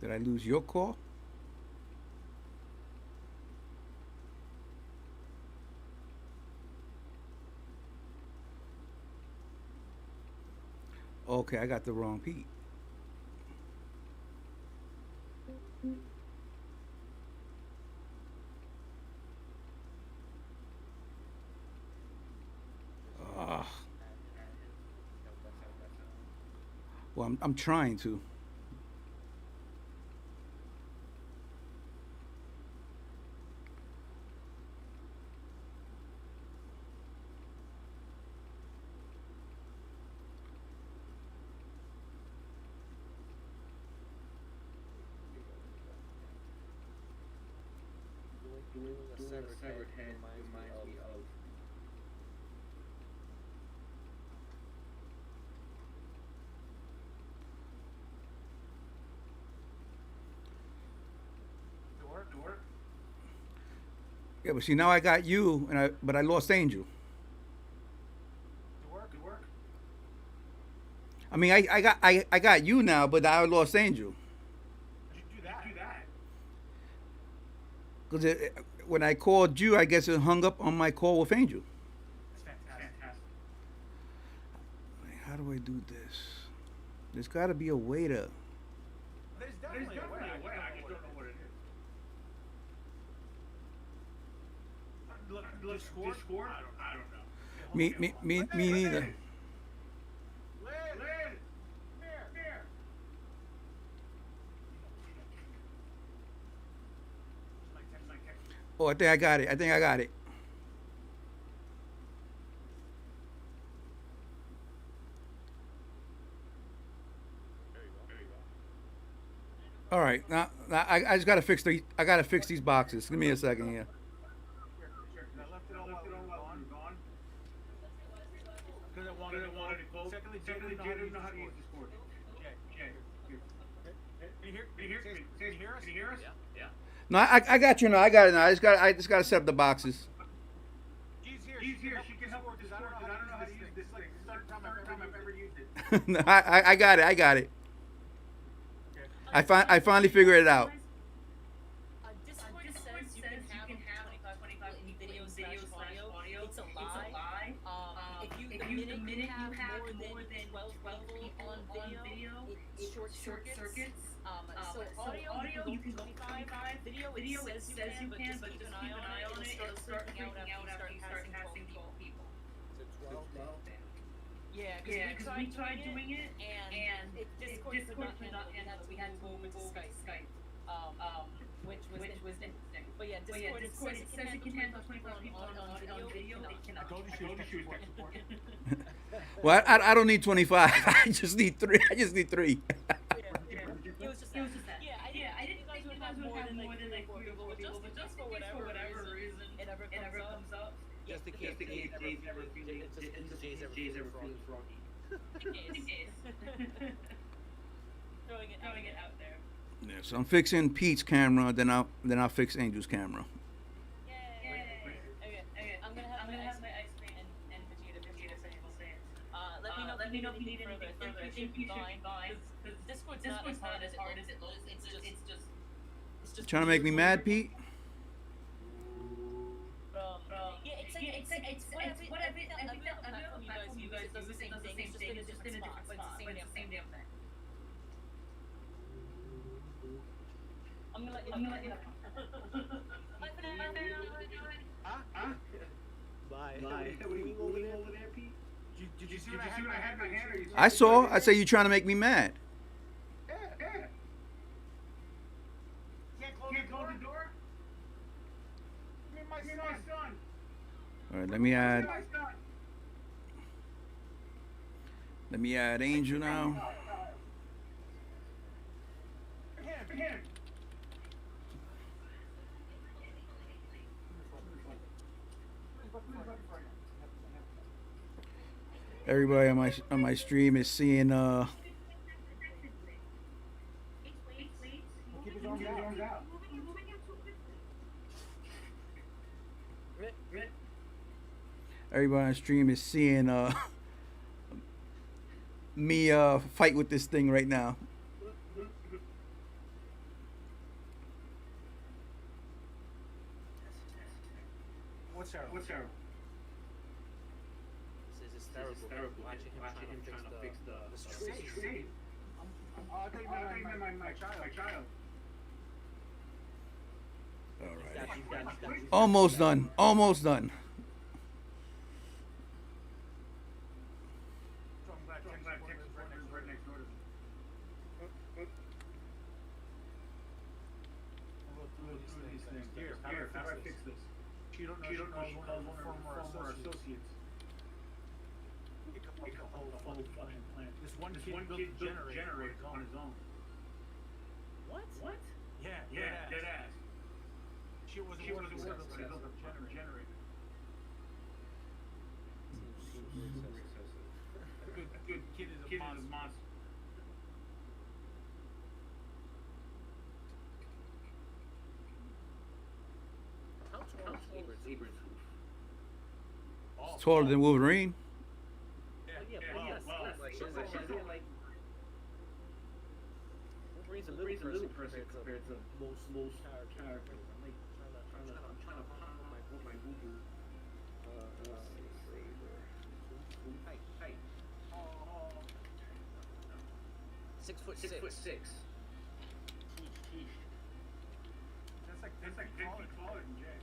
[SPEAKER 1] Did I lose your call? Okay, I got the wrong Pete. Ah. Well, I'm trying to.
[SPEAKER 2] Doing a severed head reminds me of. Door.
[SPEAKER 1] Yeah, but see now I got you, but I lost Angel.
[SPEAKER 2] Door.
[SPEAKER 1] I mean, I got you now, but I lost Angel.
[SPEAKER 2] Did you do that?
[SPEAKER 1] Because when I called you, I guess it hung up on my call with Angel.
[SPEAKER 2] That's fantastic.
[SPEAKER 1] How do I do this? There's got to be a way to.
[SPEAKER 2] There's definitely a way. I just don't know what it is. Look, Discord? I don't know.
[SPEAKER 1] Me neither.
[SPEAKER 2] Liz! Come here.
[SPEAKER 1] Oh, I think I got it. All right, now I just gotta fix these boxes. Give me a second here.
[SPEAKER 2] I left it on while we were gone. Because I wanted to close. Secondly, Jay didn't know how to use Discord. Jay. Can you hear us? Yeah.
[SPEAKER 1] No, I got you now. I got it now. I just gotta set up the boxes.
[SPEAKER 2] She's here. She can help with Discord. I don't know how to use this thing. This is the third time I've ever used it.
[SPEAKER 1] No, I got it. I finally figured it out.
[SPEAKER 3] Discord says you can have 25 in video/audio. It's a lie. If the minute you have more than 12 people on video, it short circuits. So audio you can go 25. Video it says you can, but just keep an eye on it. It'll start freaking out after you start passing 12 people.
[SPEAKER 2] So 12.
[SPEAKER 3] Yeah, because we tried doing it, and Discord could not handle it. We had to move to Skype, which was interesting. But yeah, Discord says it can handle 25 people on video. They cannot.
[SPEAKER 2] Go to shoot tech support.
[SPEAKER 1] Well, I don't need 25. I just need 3.
[SPEAKER 3] It was just that. Yeah, I didn't think you guys would have more than like 3 or 4 people, but just for whatever reason, it never comes up.
[SPEAKER 2] Just in case Jay's ever feeling froggy.
[SPEAKER 3] In case. Throwing it out there.
[SPEAKER 1] Yeah, so I'm fixing Pete's camera, then I'll fix Angel's camera.
[SPEAKER 3] Yay. Okay. I'm gonna have my ice cream. Let me know if you need anything further. I think you should be fine. Because Discord's not as hard as it looks. It's just.
[SPEAKER 1] Trying to make me mad, Pete?
[SPEAKER 3] Yeah, it's whatever platform you guys use. It does the same thing. It's just in a different spot, but it's the same damn thing. I'm gonna let you know. Bye for now.
[SPEAKER 2] Huh? Bye. What are you doing over there, Pete? Did you see what I had in my hand?
[SPEAKER 1] I saw. I say you trying to make me mad.
[SPEAKER 2] Yeah. Can't close the door? You're my son.
[SPEAKER 1] All right, let me add.
[SPEAKER 2] You're my son.
[SPEAKER 1] Let me add Angel now.
[SPEAKER 2] Him.
[SPEAKER 1] Everybody on my stream is seeing
[SPEAKER 2] Keep his arms out.
[SPEAKER 1] everybody on stream is seeing me fight with this thing right now.
[SPEAKER 2] What's terrible?
[SPEAKER 4] This is hysterical. Watching him trying to fix the
[SPEAKER 2] Stream. I thought you meant my child.
[SPEAKER 1] All right.
[SPEAKER 4] He's got
[SPEAKER 1] Almost done. Almost done.
[SPEAKER 2] I'm glad Texas right next door to me. We'll go through these things. Here, how do I fix this? You don't know she calls one of her former associates. Make a whole fucking plant. This one kid built a generator on his own.
[SPEAKER 4] What?
[SPEAKER 2] Yeah, dead ass. She wasn't worth it, but he built a generator. Good kid is a monster.
[SPEAKER 4] How tall is Abrams?
[SPEAKER 1] It's taller than Wolverine.
[SPEAKER 4] Yeah, she's like Wolverine's a little person compared to most characters. I'm trying to find my Google. Height. 6'6".
[SPEAKER 2] That's like 10 feet taller than Jay.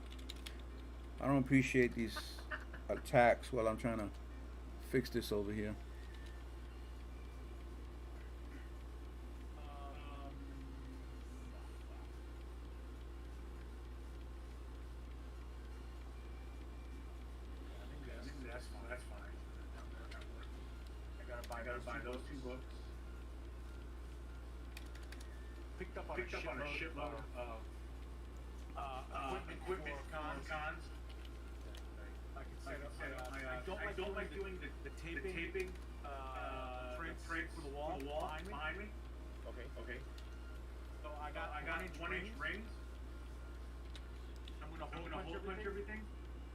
[SPEAKER 1] I don't appreciate these attacks while I'm trying to fix this over here.
[SPEAKER 2] I think that's fine. I gotta buy those two books. Picked up on a shitload of equipment cons. I don't like doing the taping prints for the wall behind me. Okay. So I got 1-inch rings. I'm gonna hole punch everything.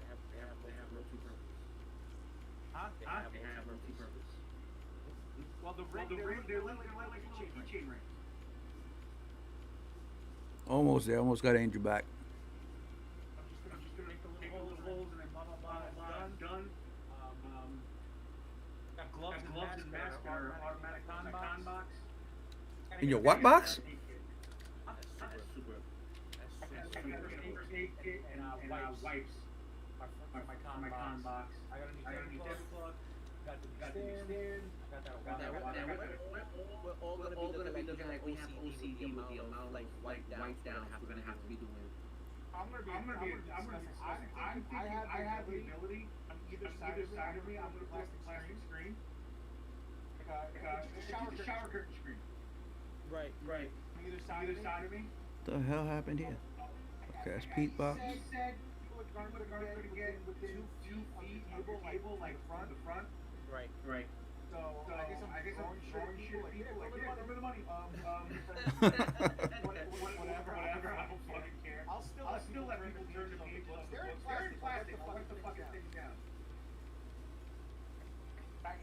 [SPEAKER 4] They have multi-purpose.
[SPEAKER 2] Huh?
[SPEAKER 4] They have multi-purpose.
[SPEAKER 2] Well, they're like keychain rings.
[SPEAKER 1] Almost there. Almost got Angel back.
[SPEAKER 2] I'm just gonna make the little holes and then blah. Done. Got gloves and mask are automatic con box.
[SPEAKER 1] In your what box?
[SPEAKER 4] That's super.
[SPEAKER 2] I got a first aid kit and wipes. My con box. I got a new tablecloth. Got the stand.
[SPEAKER 4] We're all gonna be looking like we have OCD with the amount like white down we're gonna have to be doing.
[SPEAKER 2] I'm gonna be. I have the ability on either side of me. I'm gonna put a plastic screen. Like a shower curtain screen.
[SPEAKER 4] Right.
[SPEAKER 2] On either side of me.
[SPEAKER 1] What the hell happened here? Okay, that's Pete box.
[SPEAKER 2] Said people are gonna get within 2 feet of the table, like the front.
[SPEAKER 4] Right.
[SPEAKER 2] So I guess I'm throwing shit at people like, yeah, give me the money. Whatever, I don't fucking care. I'll still let people turn the pages. They're in plastic. What the fuck is things down?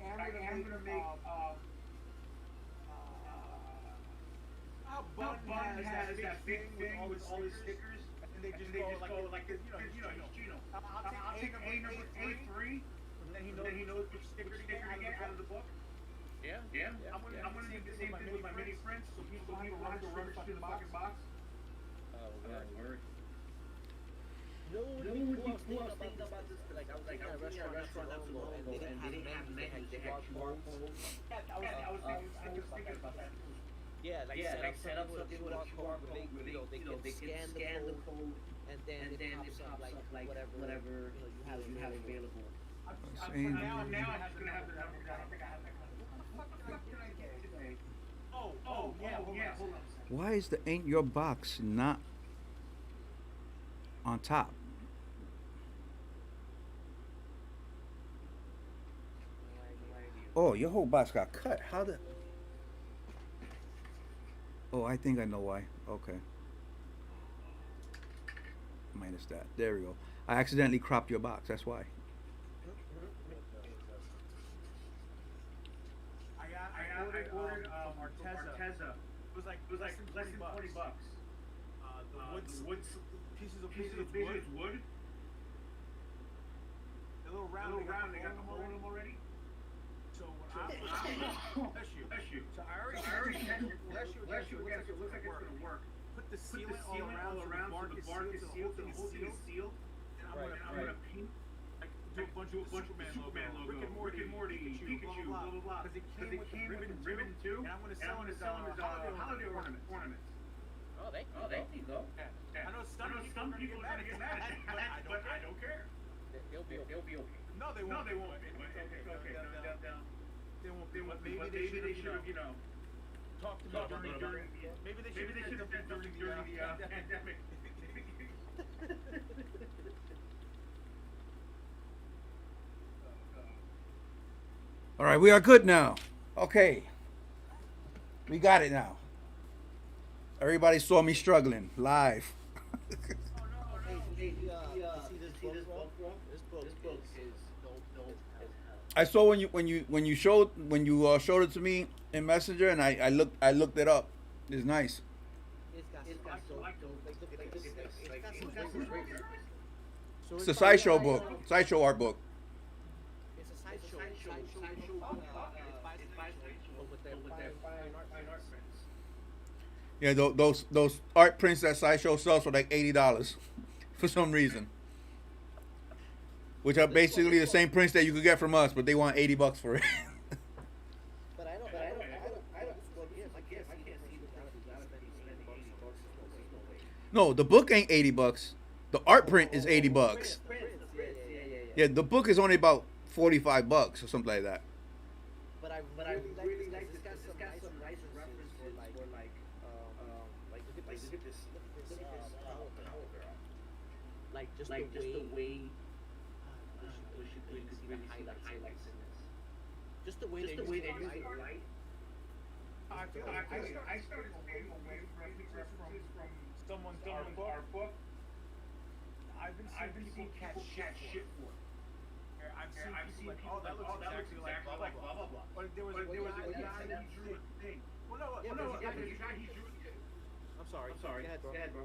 [SPEAKER 4] am gonna make Bun has that big thing with all his stickers, and they just go like he's Gino. I'll take A number A3, and then he knows which sticker to get out of the book. Yeah. I'm gonna do the same thing with my mini prints, so people don't have to rummage through the fucking box.
[SPEAKER 2] Oh, word. No, cool. I was thinking about this. Like, I was at a restaurant not too long ago, and they didn't have menus. They had QR codes.
[SPEAKER 4] I was thinking about that.
[SPEAKER 2] Yeah, like set up something with a QR code where they can scan the code, and then it pops up like whatever you have available.
[SPEAKER 4] Now I'm gonna have the number. I don't think I have that. What the fuck did I get today? Oh, yeah. Hold on.
[SPEAKER 1] Why is the Ain't Your Box not on top? Oh, your whole box got cut. How the? Oh, I think I know why. Okay. Minus that. There we go. I accidentally cropped your box. That's why.
[SPEAKER 4] I ordered Arteza. It was like less than $20. The wood pieces of wood. A little round. They got the hole in them already. So bless you. So I already bless you again. So it looks like it's gonna work. Put the sealant all around so the bark is sealed, so the whole thing is sealed. And I'm gonna paint, like do a bunch of Superman logo, Rick and Morty, Pikachu, blah blah blah. Because it came with the ribbon too. And I'm gonna sell them as holiday ornaments.
[SPEAKER 2] Oh, there you go.
[SPEAKER 4] Yeah. I know some people are gonna get mad at me, but I don't care.
[SPEAKER 2] They'll be okay.
[SPEAKER 4] No, they won't. Okay. They won't. Maybe they should have, talked to me during. Maybe they should have done something during the pandemic.
[SPEAKER 1] All right, we are good now. Okay. We got it now. Everybody saw me struggling live.
[SPEAKER 2] Hey, you see this book, bro? This book is dope as hell.
[SPEAKER 1] I saw when you showed it to me in Messenger, and I looked it up. It's nice.
[SPEAKER 2] It's got some great.
[SPEAKER 1] It's a sideshow book, sideshow art book.
[SPEAKER 2] It's a sideshow. With their fine art prints.
[SPEAKER 1] Yeah, those art prints that sideshow sells for like $80 for some reason. Which are basically the same prints that you could get from us, but they want $80 for it.
[SPEAKER 2] But I don't. I can't see the kind of spending $80.
[SPEAKER 1] No, the book ain't $80. The art print is $80. Yeah, the book is only about $45 or something like that.
[SPEAKER 2] But I really like this. It's got some nice references for like look at this power girl. Like just the way. We should really see the highlights in this. Just the way they use the light.
[SPEAKER 4] I started staying away from references from someone's our book. I've been seeing people chat shit for. I've seen like, oh, that looks exactly like blah blah blah. But there was a guy that drew a thing. Well, no, the guy he drew.
[SPEAKER 2] I'm sorry. Go ahead, bro.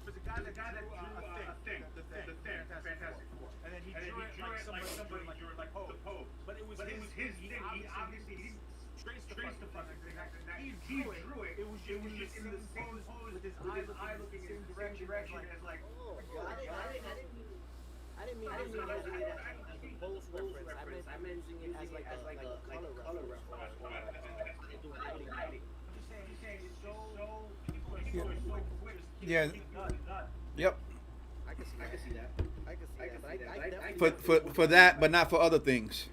[SPEAKER 4] There's a guy that drew a thing, the thing, Fantastic Four. And then he drew it like somebody drew it like the Pope. But it was his thing. He obviously didn't trace the fucking thing. He drew it. It was just in the same pose with his eye looking in the same direction as like.
[SPEAKER 2] Oh, I didn't mean using it as a pose reference. I meant using it as like a color reference.
[SPEAKER 4] I'm just saying it's so people are so quick.
[SPEAKER 1] Yeah. Yep.
[SPEAKER 2] I can see that.
[SPEAKER 1] For that, but not for other things.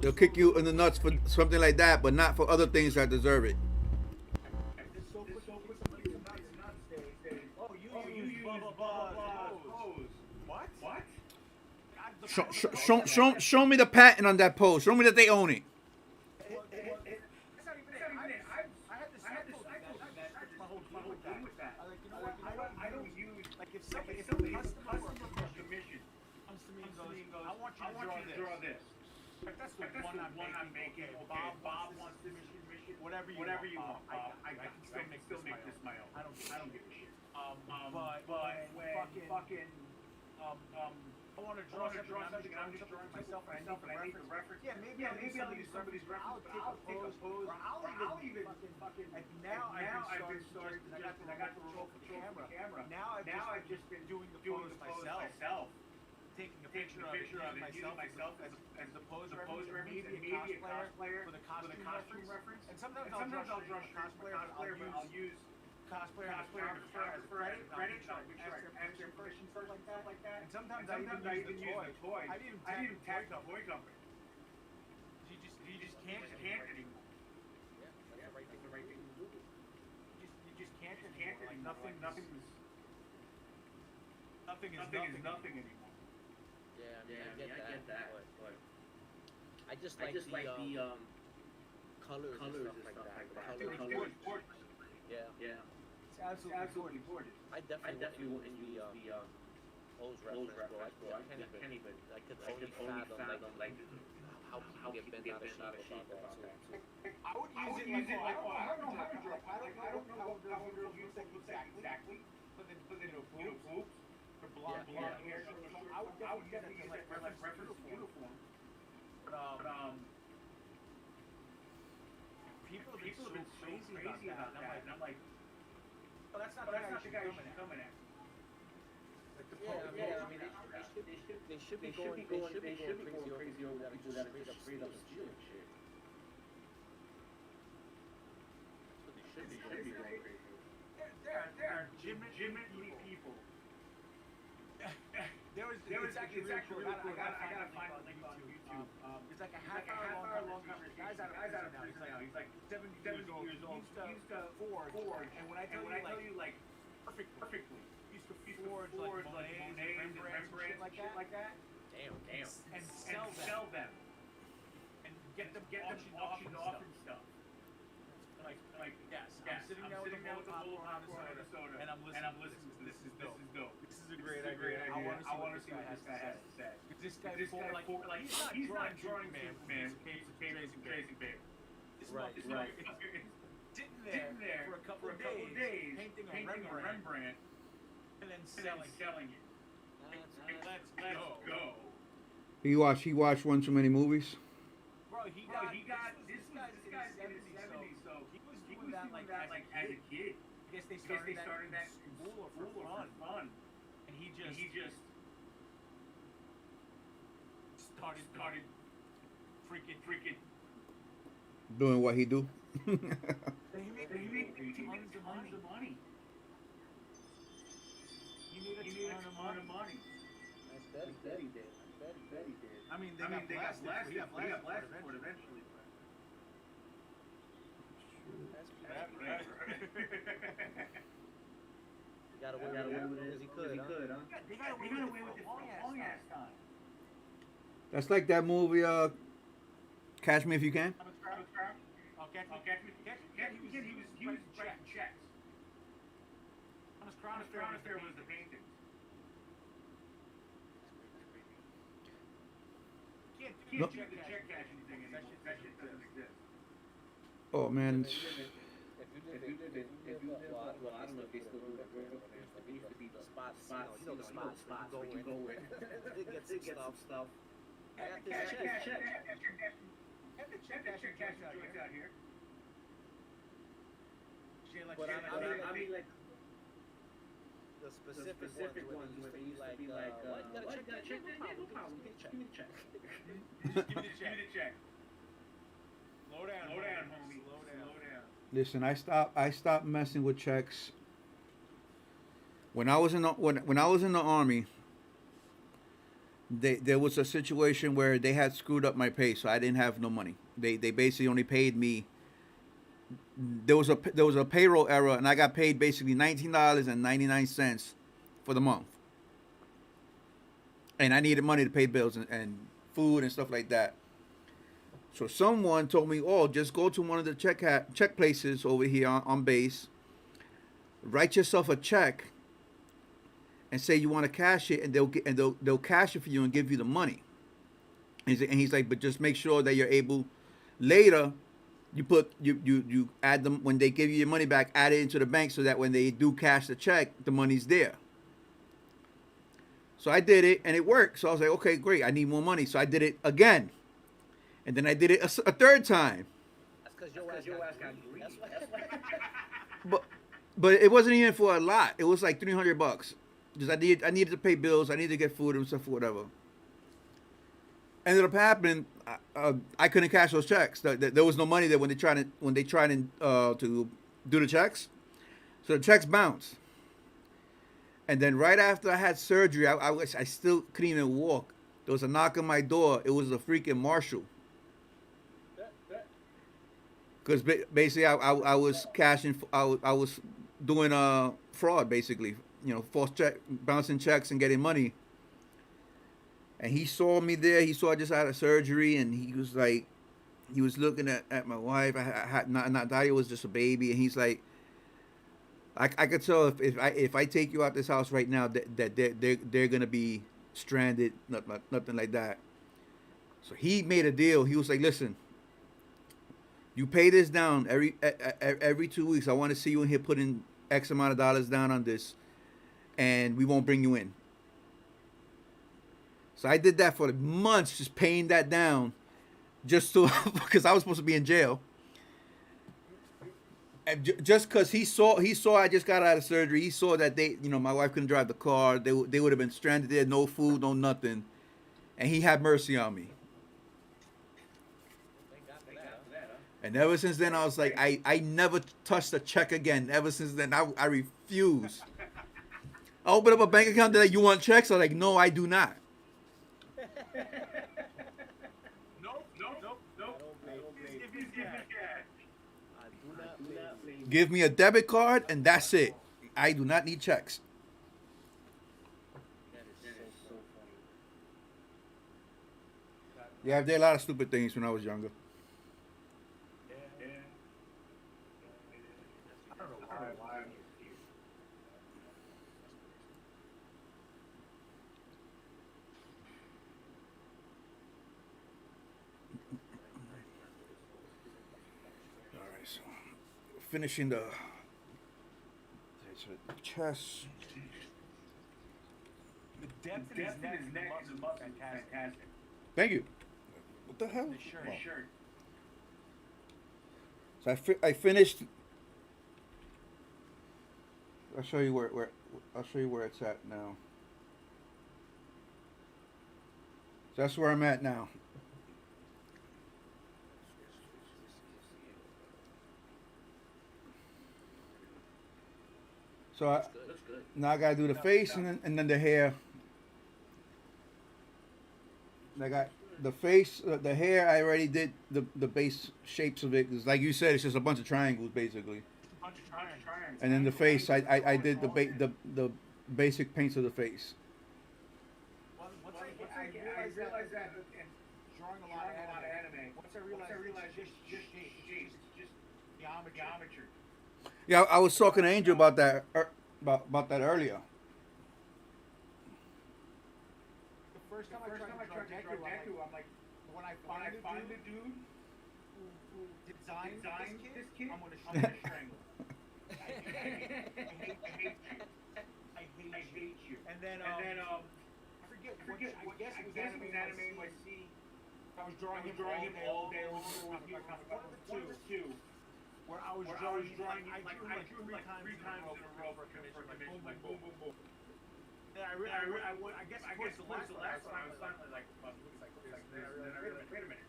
[SPEAKER 1] They'll kick you in the nuts for something like that, but not for other things that deserve it.
[SPEAKER 4] It's so quick somebody to not say, oh, you use blah blah blah pose. What?
[SPEAKER 1] Show me the patent on that pose. Show me that they own it.
[SPEAKER 4] I don't use like if somebody customer commission comes to me and goes, I want you to draw this. But that's the one I'm making. Okay, Bob wants this mission, whatever you want, Bob. I can still make this my own. I don't give a shit. But when fucking I want to draw something, and I'm just drawing myself, and I need the reference. Yeah, maybe I'll use somebody's reference, but I'll take a pose, or I'll even fucking. Like now I've been starting to just, I got the remote control for the camera. Now I've just been doing the pose myself. Taking a picture of it, using myself as the pose reference, maybe a cosplayer for the costume reference. And sometimes I'll draw a cosplayer, but I'll use cosplayer as credit, ask their questions, stuff like that. And sometimes I even use the toy. I didn't even tag the toy company. You just can't anymore.
[SPEAKER 2] Yeah, that's the right thing to do.
[SPEAKER 4] You just can't anymore. Like nothing is nothing anymore.
[SPEAKER 2] Yeah, I get that. But I just like the colors and stuff like that. The colors. Yeah.
[SPEAKER 4] It's absolutely gorgeous.
[SPEAKER 2] I definitely want to use the pose reference, bro. I can't even. I could only fathom like how people get bent out of shape about that.
[SPEAKER 4] I would use it like, I don't know how to draw. I don't know how girls use it exactly. But then boobs or blonde hair. I would definitely use it like reference uniform. But people have been so crazy about that, and I'm like, oh, that's not the guy you should be coming at. Like the
[SPEAKER 2] I mean, they should be going crazy over that people that are straight up stealing shit. That's what they should be going crazy.
[SPEAKER 4] There are legitimately people. It's actually really cool. I gotta find the link on YouTube. It's like a half-hour long conversation. Guy's out of prison now. He's like 70 years old. He used to forge, and when I tell you like perfectly, he used to forge like Monets and Rembrandts and shit like that.
[SPEAKER 2] Damn.
[SPEAKER 4] And sell them. And get them auctioned off and stuff. Like yes. I'm sitting down with a bowl of popcorn and a soda, and I'm listening to this. This is dope. This is a great idea. I want to see what this guy has to say. This guy, he's not drawing man. He's crazy baby.
[SPEAKER 2] Right.
[SPEAKER 4] Sitting there for a couple of days, painting a Rembrandt, and then selling it. Let's go.
[SPEAKER 1] He watched one too many movies.
[SPEAKER 4] Bro, he got this guy's in his 70s, so he was doing that like as a kid. I guess they started that in school or for fun. And he just started freaking
[SPEAKER 1] Doing what he do.
[SPEAKER 4] They made tons of money. He made a ton of money.
[SPEAKER 2] I bet he did.
[SPEAKER 4] I mean, they got blasted for it eventually.
[SPEAKER 2] He got away with it as he could, huh?
[SPEAKER 4] They got away with it for a long ass time.
[SPEAKER 1] That's like that movie, Catch Me If You Can.
[SPEAKER 4] Catch Me. He was writing checks. On his crown affair was the paintings. Can't check the check cashing thing anymore. That shit doesn't exist.
[SPEAKER 1] Oh man.
[SPEAKER 2] Well, I don't know if they still do that. There used to be the spots. You know the spots. You go in. Get some stuff. I got this check.
[SPEAKER 4] Have the check cashing joints out here.
[SPEAKER 2] But I mean like the specific ones where they used to be like, why you gotta check? No problem. Give me the check.
[SPEAKER 4] Give me the check. Slow down, homie. Slow down.
[SPEAKER 1] Listen, I stopped messing with checks. When I was in the army, there was a situation where they had screwed up my pay, so I didn't have no money. They basically only paid me. There was a payroll error, and I got paid basically $19.99 for the month. And I needed money to pay bills and food and stuff like that. So someone told me, "Oh, just go to one of the check places over here on base. Write yourself a check, and say you want to cash it, and they'll cash it for you and give you the money." He's like, but just make sure that you're able later. You add them when they give you your money back. Add it into the bank so that when they do cash the check, the money's there. So I did it and it worked. So I was like, okay, great. I need more money. So I did it again, and then I did it a third time.
[SPEAKER 2] That's because your ass got greedy. That's why.
[SPEAKER 1] But it wasn't even for a lot. It was like $300 because I needed to pay bills. I needed to get food and stuff, whatever. Ended up happening. I couldn't cash those checks. There was no money there when they tried to do the checks. So the checks bounced. And then right after I had surgery, I still couldn't even walk. There was a knock on my door. It was a freaking marshal. Because basically I was cashing. I was doing fraud basically. False check, bouncing checks and getting money. And he saw me there. He saw I just had a surgery, and he was like, he was looking at my wife. I had not Daria was just a baby, and he's like, I could tell if I take you out this house right now that they're gonna be stranded, nothing like that. So he made a deal. He was like, listen, you pay this down every 2 weeks. I want to see you in here putting X amount of dollars down on this, and we won't bring you in. So I did that for months, just paying that down, just to because I was supposed to be in jail. And just because he saw I just got out of surgery, he saw that my wife couldn't drive the car. They would have been stranded there, no food, no nothing, and he had mercy on me. And ever since then, I was like, I never touched a check again. Ever since then, I refuse. I open up a bank account. They're like, you want checks? I'm like, no, I do not.
[SPEAKER 4] Nope.
[SPEAKER 1] Give me a debit card and that's it. I do not need checks.
[SPEAKER 2] That is so funny.
[SPEAKER 1] Yeah, I did a lot of stupid things when I was younger.
[SPEAKER 4] Yeah. I don't know why.
[SPEAKER 1] All right, so finishing the chest.
[SPEAKER 4] The depth in his neck is fantastic.
[SPEAKER 1] Thank you. What the hell?
[SPEAKER 4] The shirt.
[SPEAKER 1] So I finished. I'll show you where it's at now. So that's where I'm at now. So
[SPEAKER 2] Looks good.
[SPEAKER 1] now I gotta do the face and then the hair. I got the face, the hair. I already did the base shapes of it. 'Cause like you said, it's just a bunch of triangles basically. And then the face, I did the basic paints of the face.
[SPEAKER 4] I realized that in drawing a lot of anime. Once I realized just geometry.
[SPEAKER 1] Yeah, I was talking to Angel about that about that earlier.
[SPEAKER 4] The first time I tried to draw Goku, I'm like, when I find the dude who designed this kid, I'm gonna strangle him. I hate you. And then I forget I guess it was anime by C. I was drawing him all day long. One of the two. Where I was drawing I drew like three times in a row for commission, like boom. Then I guess the last one I was finally like, wait a minute.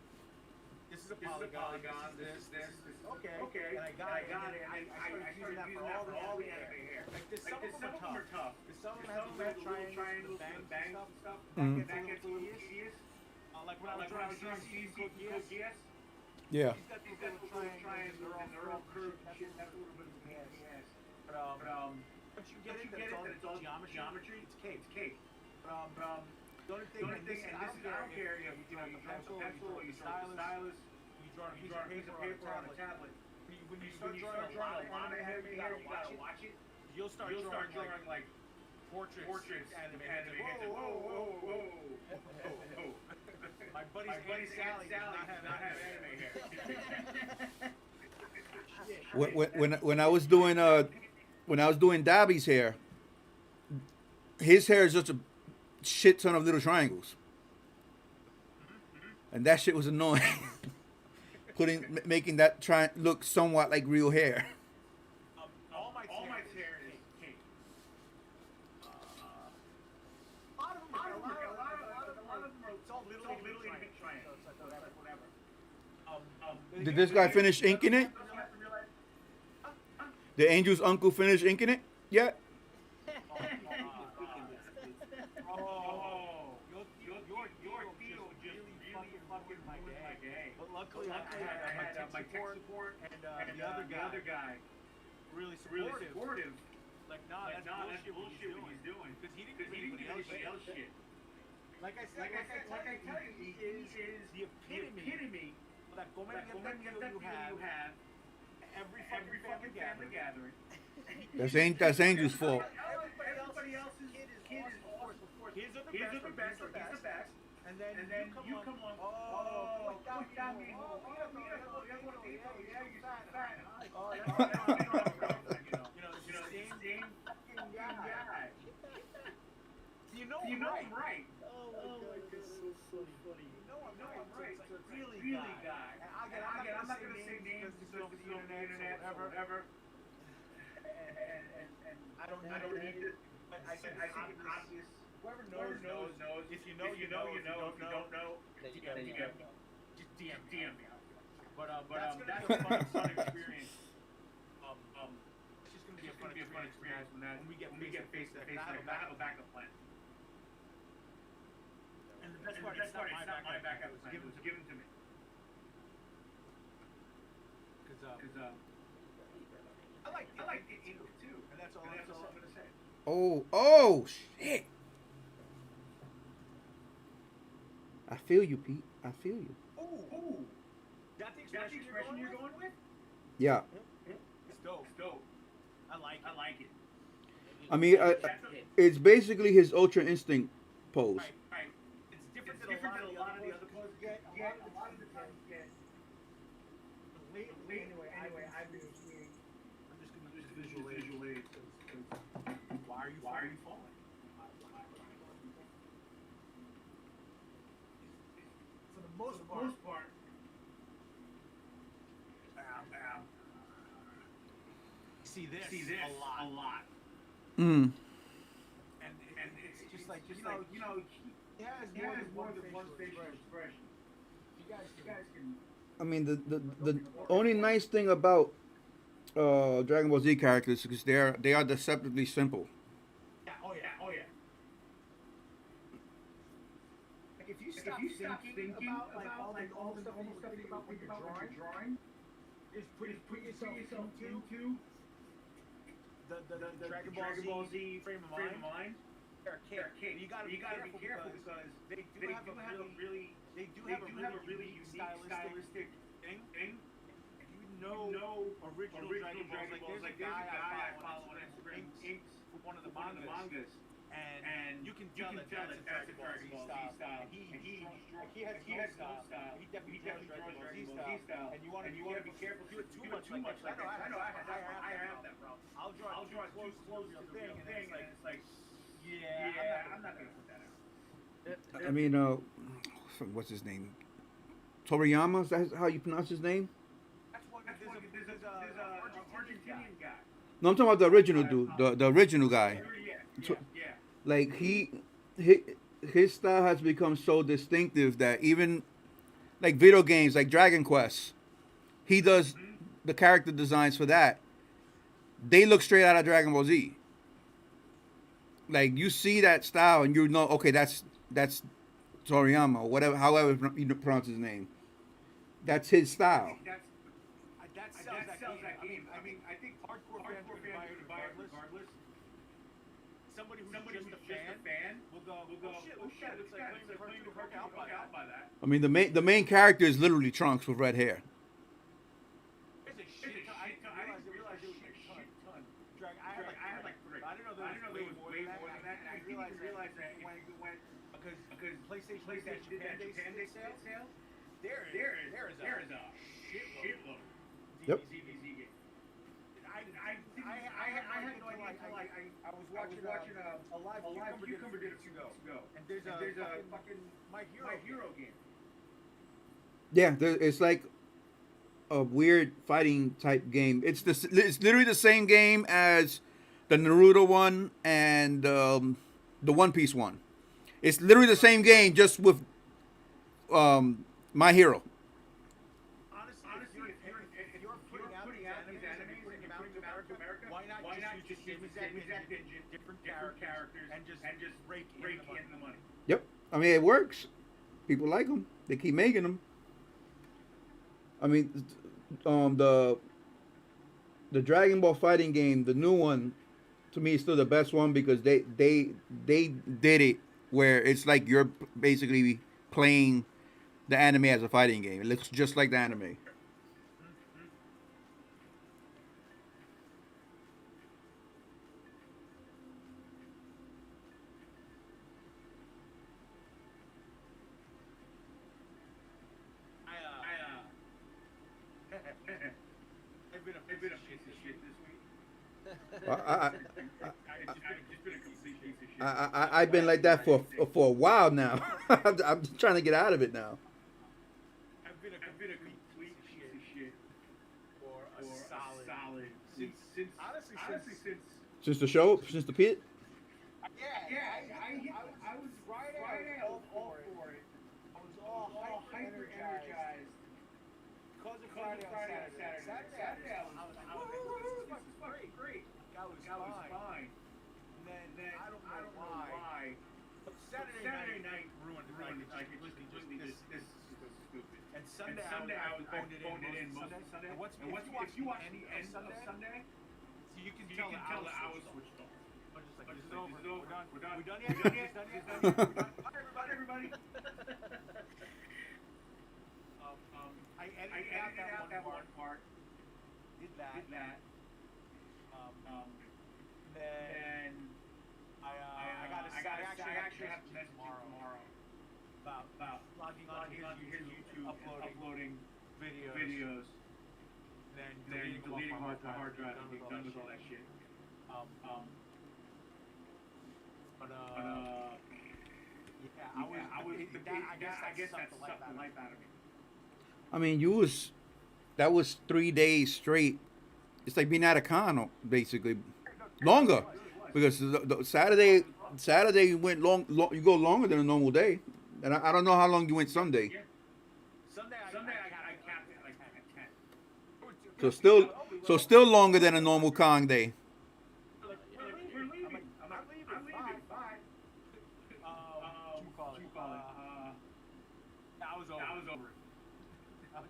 [SPEAKER 4] This is a polygon. This. Okay. And I got it. And I started using that for all the anime hair. Like some of them are tough. Some of them have little triangles, bangs and stuff. That gets a little tedious. Like when I was drawing Steve Cookies.
[SPEAKER 1] Yeah.
[SPEAKER 4] He's got these little triangles and they're all curved and shit. That's a little bit of a gas. But once you get it, that it's all geometry. It's cake. The only thing, I don't care if you have a pencil or you draw with a stylus, you draw a piece of paper on a tablet. When you start drawing a lot of anime hair, you gotta watch it. You'll start drawing like portraits anime. Whoa. My buddy's Aunt Sally does not have anime hair.
[SPEAKER 1] When I was doing Dobby's hair, his hair is just a shit ton of little triangles, and that shit was annoying. Making that look somewhat like real hair.
[SPEAKER 4] All my hair is cake. A lot of them are it's all literally big triangles. So whatever.
[SPEAKER 1] Did this guy finish inking it? The Angel's uncle finish inking it yet?
[SPEAKER 4] Your deal just really fucking my day. But luckily I had my tech support and the other guy really supportive. Like, that's bullshit what he's doing. Because he didn't give anybody else shit. Like I tell you, he is the epitome of that go make you have every fucking family gathering.
[SPEAKER 1] That's Angel's fault.
[SPEAKER 4] Everybody else's kid is of course. Kids are the best. And then you come on. Oh, same fucking guy. You know I'm right.
[SPEAKER 2] Oh my god, this is so funny.
[SPEAKER 4] You know I'm right. It's a really guy. I'm not gonna say names because it's on the internet, whatever. And I don't need it. But I think it's obvious. Whoever knows. If you know, you know. If you don't know,
[SPEAKER 2] Then you gotta know.
[SPEAKER 4] just DM me. But that's a fun experience. It's just gonna be a fun experience when we get face to face. I have a backup plan. And the best part, it's not my backup plan. It was given to me. Because I like it too, and that's all I'm gonna say.
[SPEAKER 1] Oh shit! I feel you, Pete. I feel you.
[SPEAKER 4] Ooh. That's the expression you're going with?
[SPEAKER 1] Yeah.
[SPEAKER 4] It's dope. I like it.
[SPEAKER 1] I mean, it's basically his Ultra Instinct pose.
[SPEAKER 4] Right. It's different than a lot of the other poses get. A lot of the times get. Anyway, I'm just gonna use visual aid. Why are you falling? For the most part. See this a lot.
[SPEAKER 1] Mm.
[SPEAKER 4] And it's just like you know, he has more than one facial expression. You guys can.
[SPEAKER 1] I mean, the only nice thing about Dragon Ball Z characters is they are deceptively simple.
[SPEAKER 4] Oh yeah. Like if you stop thinking about all the stuff you think about when you're drawing, is put yourself into the Dragon Ball Z frame of mind. They're archaic. You gotta be careful because they do have a really unique stylistic thing. If you know original Dragon Balls, like there's a guy I follow on Instagram, inks one of the mangas, and you can tell that that's a Dragon Ball Z style. He has no style. He definitely draws Dragon Ball Z style. And you want to be careful. Do it too much. Like I know. I have that problem. I'll draw too close to the real thing, and it's like, yeah, I'm not gonna put that out.
[SPEAKER 1] I mean, what's his name? Toriyama? Is that how you pronounce his name?
[SPEAKER 4] There's a Argentinian guy.
[SPEAKER 1] No, I'm talking about the original dude, the original guy.
[SPEAKER 4] Yeah.
[SPEAKER 1] Like his style has become so distinctive that even like video games like Dragon Quest, he does the character designs for that. They look straight out of Dragon Ball Z. Like you see that style and you know, okay, that's Toriyama or whatever, however you pronounce his name. That's his style.
[SPEAKER 4] That sells that game. I mean, I think hardcore fans would buy it regardless. Somebody who's just a fan will go, oh shit, it's like playing the hook out by that.
[SPEAKER 1] I mean, the main character is literally Trunks with red hair.
[SPEAKER 4] It's a shit ton. I didn't realize it was a shit ton. I had like 3. I didn't know there was way more than realize that when because PlayStation did that Japan Day sale, there is a shitload of
[SPEAKER 1] Yep.
[SPEAKER 4] DBZ games. I had no idea until I was watching a live Cucumber did a few weeks ago, and there's a fucking My Hero game.
[SPEAKER 1] Yeah, it's like a weird fighting type game. It's literally the same game as the Naruto one and the One Piece one. It's literally the same game, just with My Hero.
[SPEAKER 4] Honestly, if you're putting out these animes and you're putting them out to America, why not just use the same exact engine, different characters, and just rake in the money?
[SPEAKER 1] Yep. I mean, it works. People like them. They keep making them. I mean, the Dragon Ball fighting game, the new one, to me is still the best one because they did it where it's like you're basically playing the anime as a fighting game. It looks just like the anime.
[SPEAKER 4] I've been a piece of shit this week. It's been a complete piece of shit.
[SPEAKER 1] I've been like that for a while now. I'm just trying to get out of it now.
[SPEAKER 4] I've been a complete piece of shit for a solid since
[SPEAKER 1] Since the show, since the pit.
[SPEAKER 4] I was Friday all for it. I was all hyper energized. Because of Friday on Saturday, I was this is fucking great. I was fine. And then I don't know why. But Saturday night ruined the night. Like it just this is stupid. And Sunday I phoned it in most of Sunday. And if you watch the end of Sunday, so you can tell the hours switched off. I'm just like, this is over. We're done. We done yet? Bye, everybody. I edited out that one part. Did that. Then I actually have to message tomorrow about logging on his YouTube, uploading videos, then deleting off my hard drive and being done with all that shit. I guess that sucked the life out of me.
[SPEAKER 1] I mean, that was 3 days straight. It's like being at a con, basically, longer, because the Saturday went long. You go longer than a normal day, and I don't know how long you went Sunday.
[SPEAKER 4] Yeah. Sunday I capped it like at 10.
[SPEAKER 1] So still longer than a normal con day.
[SPEAKER 4] We're leaving. I'm leaving. Bye. What you call it? I was over it. I'm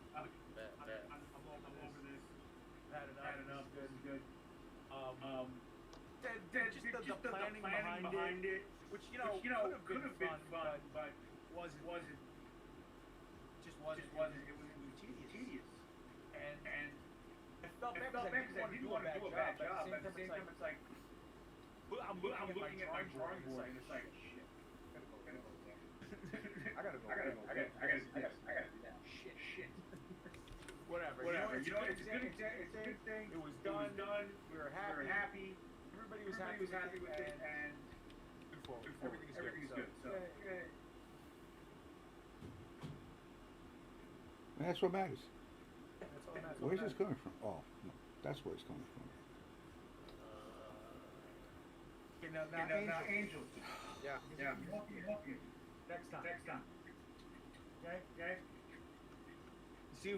[SPEAKER 4] over this. Had enough. This is good. Just the planning behind it, which you know could have been fun, but wasn't. Just wasn't. It was tedious. And I felt bad because I didn't want to do a bad job. But at the same time, it's like I'm looking at my drawing board and it's like shit. I gotta go. I gotta do that. Shit. Whatever. You know, it's a good thing. It was done. We were happy. Everybody was happy with it, and everything is good. So.
[SPEAKER 1] That's what matters.
[SPEAKER 4] That's all that matters.
[SPEAKER 1] Where's this coming from? Oh, no, that's where it's coming from.
[SPEAKER 4] Okay, now, Angels. Yeah. Next time. Okay. See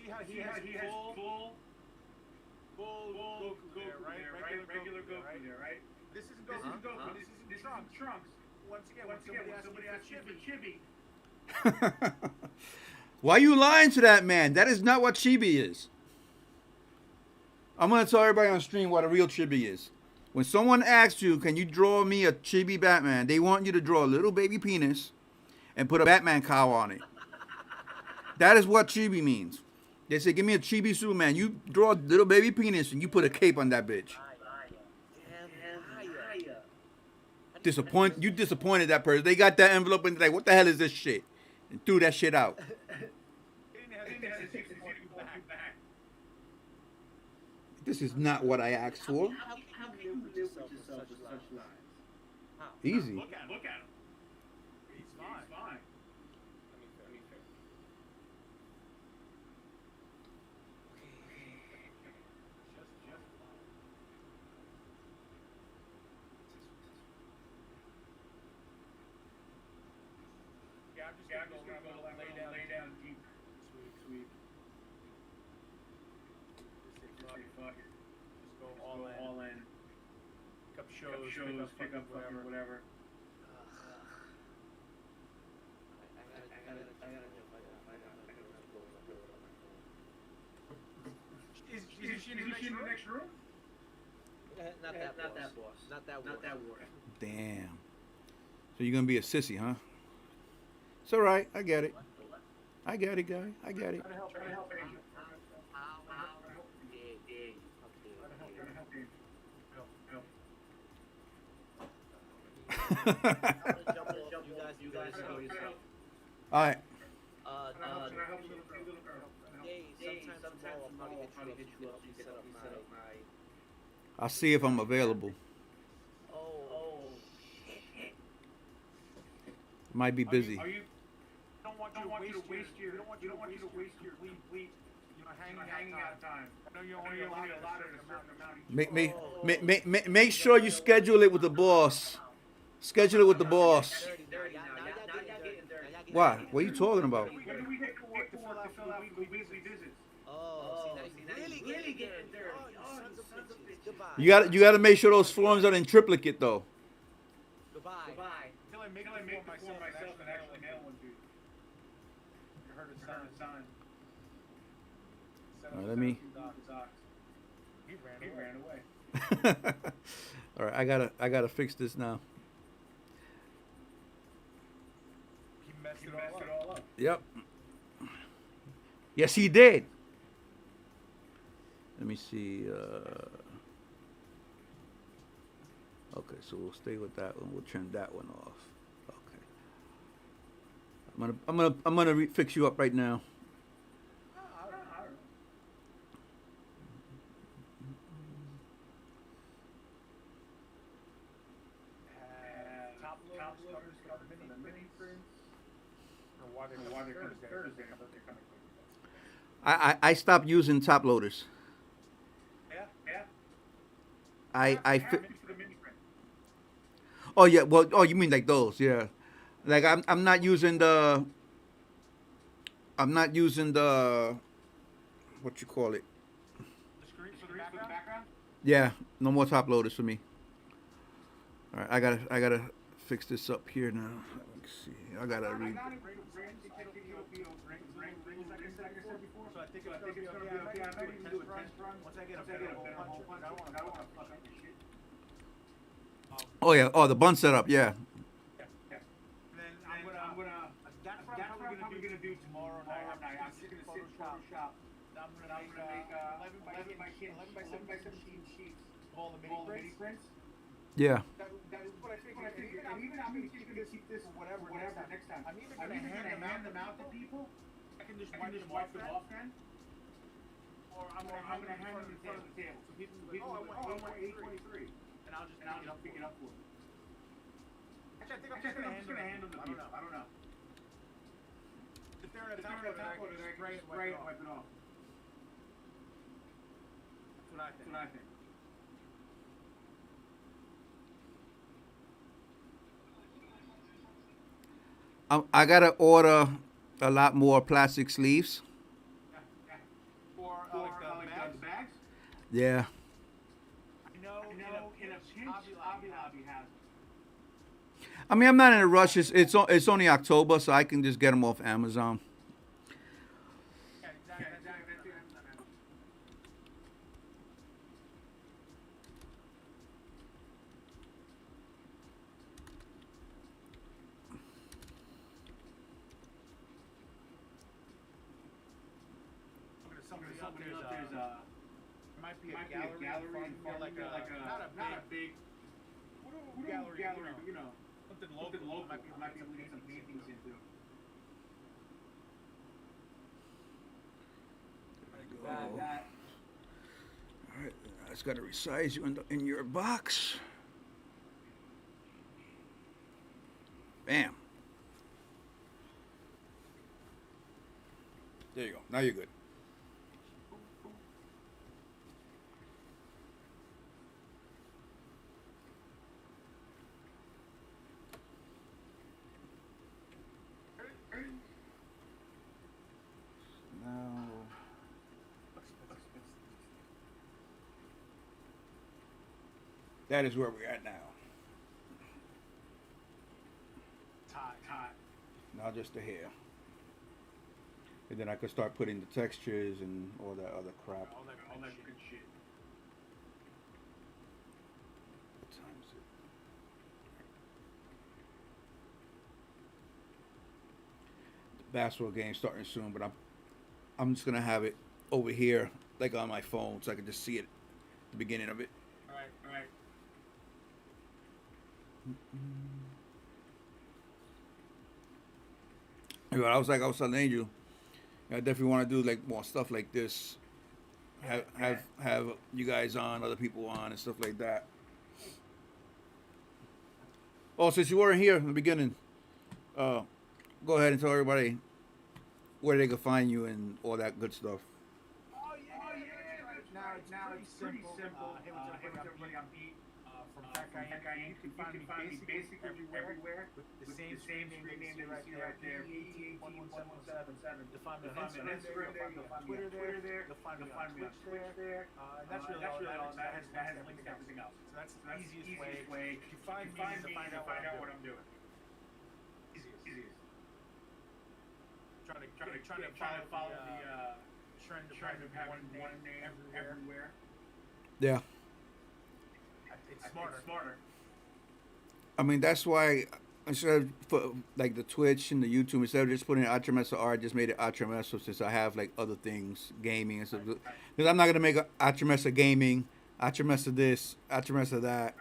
[SPEAKER 4] how he has full Goku there, right? Regular Goku there, right? This isn't Goku. This is Trunks. Once again, when somebody asks you for Chibi.
[SPEAKER 1] Why are you lying to that man? That is not what Chibi is. I'm going to tell everybody on stream what a real Chibi is. When someone asks you, can you draw me a Chibi Batman, they want you to draw a little baby penis and put a Batman cowl on it. That is what Chibi means. They say, give me a Chibi Superman. You draw a little baby penis and you put a cape on that bitch. You disappointed that person. They got that envelope and they're like, what the hell is this shit? And threw that shit out.
[SPEAKER 4] He didn't have to take the call you back.
[SPEAKER 1] This is not what I asked for.
[SPEAKER 2] How can you live with yourself with such lies? How?
[SPEAKER 1] Easy.
[SPEAKER 4] Look at him. He's fine.
[SPEAKER 2] I mean, fair.
[SPEAKER 4] Just yeah, I'm just gonna go lay down deep. Sweet. Just say fuck it. Just go all in. Pick up shows, pick up whatever. Is she in the next room?
[SPEAKER 2] Not that boss. Not that war.
[SPEAKER 1] Damn. So you're gonna be a sissy, huh? It's all right. I get it. I get it, guy. I get it.
[SPEAKER 4] Try to help Angel.
[SPEAKER 2] You guys know yourself.
[SPEAKER 1] All right.
[SPEAKER 2] Sometimes tomorrow I'll probably hit you up. You set up my.
[SPEAKER 1] I'll see if I'm available.
[SPEAKER 2] Oh.
[SPEAKER 1] Might be busy.
[SPEAKER 4] Are you? I don't want you to waste your. You don't want you to waste your leave. Hanging out time. I know you're only allowed a certain amount.
[SPEAKER 1] Make sure you schedule it with the boss. Schedule it with the boss. Why? What are you talking about?
[SPEAKER 4] When do we get to work to fill out the weekly visits?
[SPEAKER 2] Oh, see, now he's really getting dirty. Oh, you sons of bitches. Goodbye.
[SPEAKER 1] You got to make sure those forms are in triplicate though.
[SPEAKER 2] Goodbye.
[SPEAKER 4] Until I make the form myself and actually mail one to you. You heard it sign.
[SPEAKER 1] Let me.
[SPEAKER 4] He ran away.
[SPEAKER 1] All right, I gotta fix this now.
[SPEAKER 4] He messed it all up.
[SPEAKER 1] Yep. Yes, he did. Let me see. Okay, so we'll stay with that one. We'll turn that one off. Okay. I'm gonna fix you up right now. I stopped using top loaders.
[SPEAKER 4] Yeah.
[SPEAKER 1] Oh yeah, well you mean like those, yeah. Like I'm not using the what you call it?
[SPEAKER 4] The screen for the background?
[SPEAKER 1] Yeah, no more top loaders for me. All right, I gotta fix this up here now. Let's see. I gotta read.
[SPEAKER 4] So I think it's gonna be okay. I might even do a test run. Once I get a better hole punch, I don't want to fuck up your shit.
[SPEAKER 1] Oh yeah, the bun setup, yeah.
[SPEAKER 4] And then I'm gonna. That's what I'm probably gonna do tomorrow night. I'm just gonna sit in Photoshop. I'm gonna make 11 by 17 sheets of all the mini prints.
[SPEAKER 1] Yeah.
[SPEAKER 4] That is what I think. And even I'm just gonna keep this whatever next time. I'm either gonna hand them out to people. I can just wipe them off then. Or I'm gonna hang them in front of the table. So people will go, I want 823. And I'll just pick it up for them. Actually, I think I'm just gonna hand them to people. I don't know. If they're in a top order, they can spray it and wipe it off. That's what I think.
[SPEAKER 1] I gotta order a lot more plastic sleeves.
[SPEAKER 4] For like the bags?
[SPEAKER 1] Yeah.
[SPEAKER 4] I know in a pinch, Hobby Lobby has them.
[SPEAKER 1] I mean, I'm not in a rush. It's only October, so I can just get them off Amazon.
[SPEAKER 4] Yeah, exactly. Somebody up there's might be a gallery in front of like a not a big. gallery, you know, something local. Might be able to get some paintings into.
[SPEAKER 1] All right, I just got to resize you in your box. Bam. There you go. Now you're good. Now, that is where we're at now.
[SPEAKER 4] Tie.
[SPEAKER 1] Now just the hair. And then I could start putting the textures and all that other crap.
[SPEAKER 4] All that good shit.
[SPEAKER 1] What time is it? The basketball game's starting soon, but I'm just gonna have it over here, like on my phone, so I can just see it at the beginning of it.
[SPEAKER 4] All right.
[SPEAKER 1] I was telling Angel, I definitely want to do like more stuff like this. Have you guys on, other people on, and stuff like that. Oh, since you weren't here in the beginning, go ahead and tell everybody where they can find you and all that good stuff.
[SPEAKER 4] Oh yeah. Now it's pretty simple. Hey, what's up, everybody? I'm Pete. From Tech Guy. You can find me basically everywhere with the same screen name that you see right there. P11717. You'll find me on Instagram there. You'll find me on Twitter there. You'll find me on Twitch there. That's really all that has links to everything else. So that's the easiest way to find me to find out what I'm doing. Easiest. Trying to follow the trend of having one name everywhere.
[SPEAKER 1] Yeah.
[SPEAKER 4] It's smarter.
[SPEAKER 1] I mean, that's why instead of for, like the Twitch and the YouTube, instead of just putting Atramessa art, just made it Atramessa since I have like other things, gaming and stuff. Because I'm not gonna make a Atramessa gaming, Atramessa this, Atramessa that.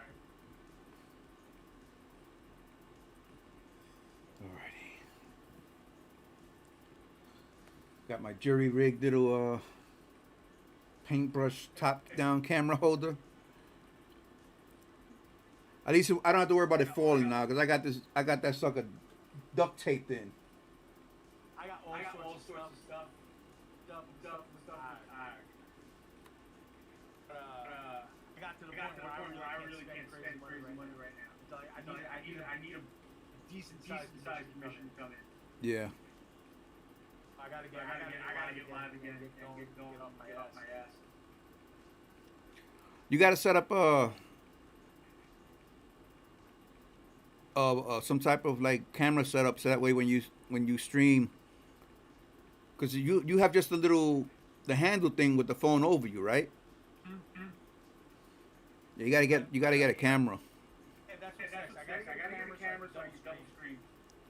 [SPEAKER 1] Alrighty. Got my jury rigged little paintbrush top down camera holder. At least I don't have to worry about it falling now because I got that sucker duct taped in.
[SPEAKER 4] I got all sorts of stuff. I got to the point where I really can't spend crazy money right now. I need a decent sized commission coming.
[SPEAKER 1] Yeah.
[SPEAKER 4] I gotta get live again. Get off my ass.
[SPEAKER 1] You got to set up some type of like camera setup so that way when you stream, because you have just the handle thing with the phone over you, right?
[SPEAKER 4] Mm-hmm.
[SPEAKER 1] Yeah, you gotta get a camera.
[SPEAKER 4] Yeah, that's I gotta get a camera so I can double screen.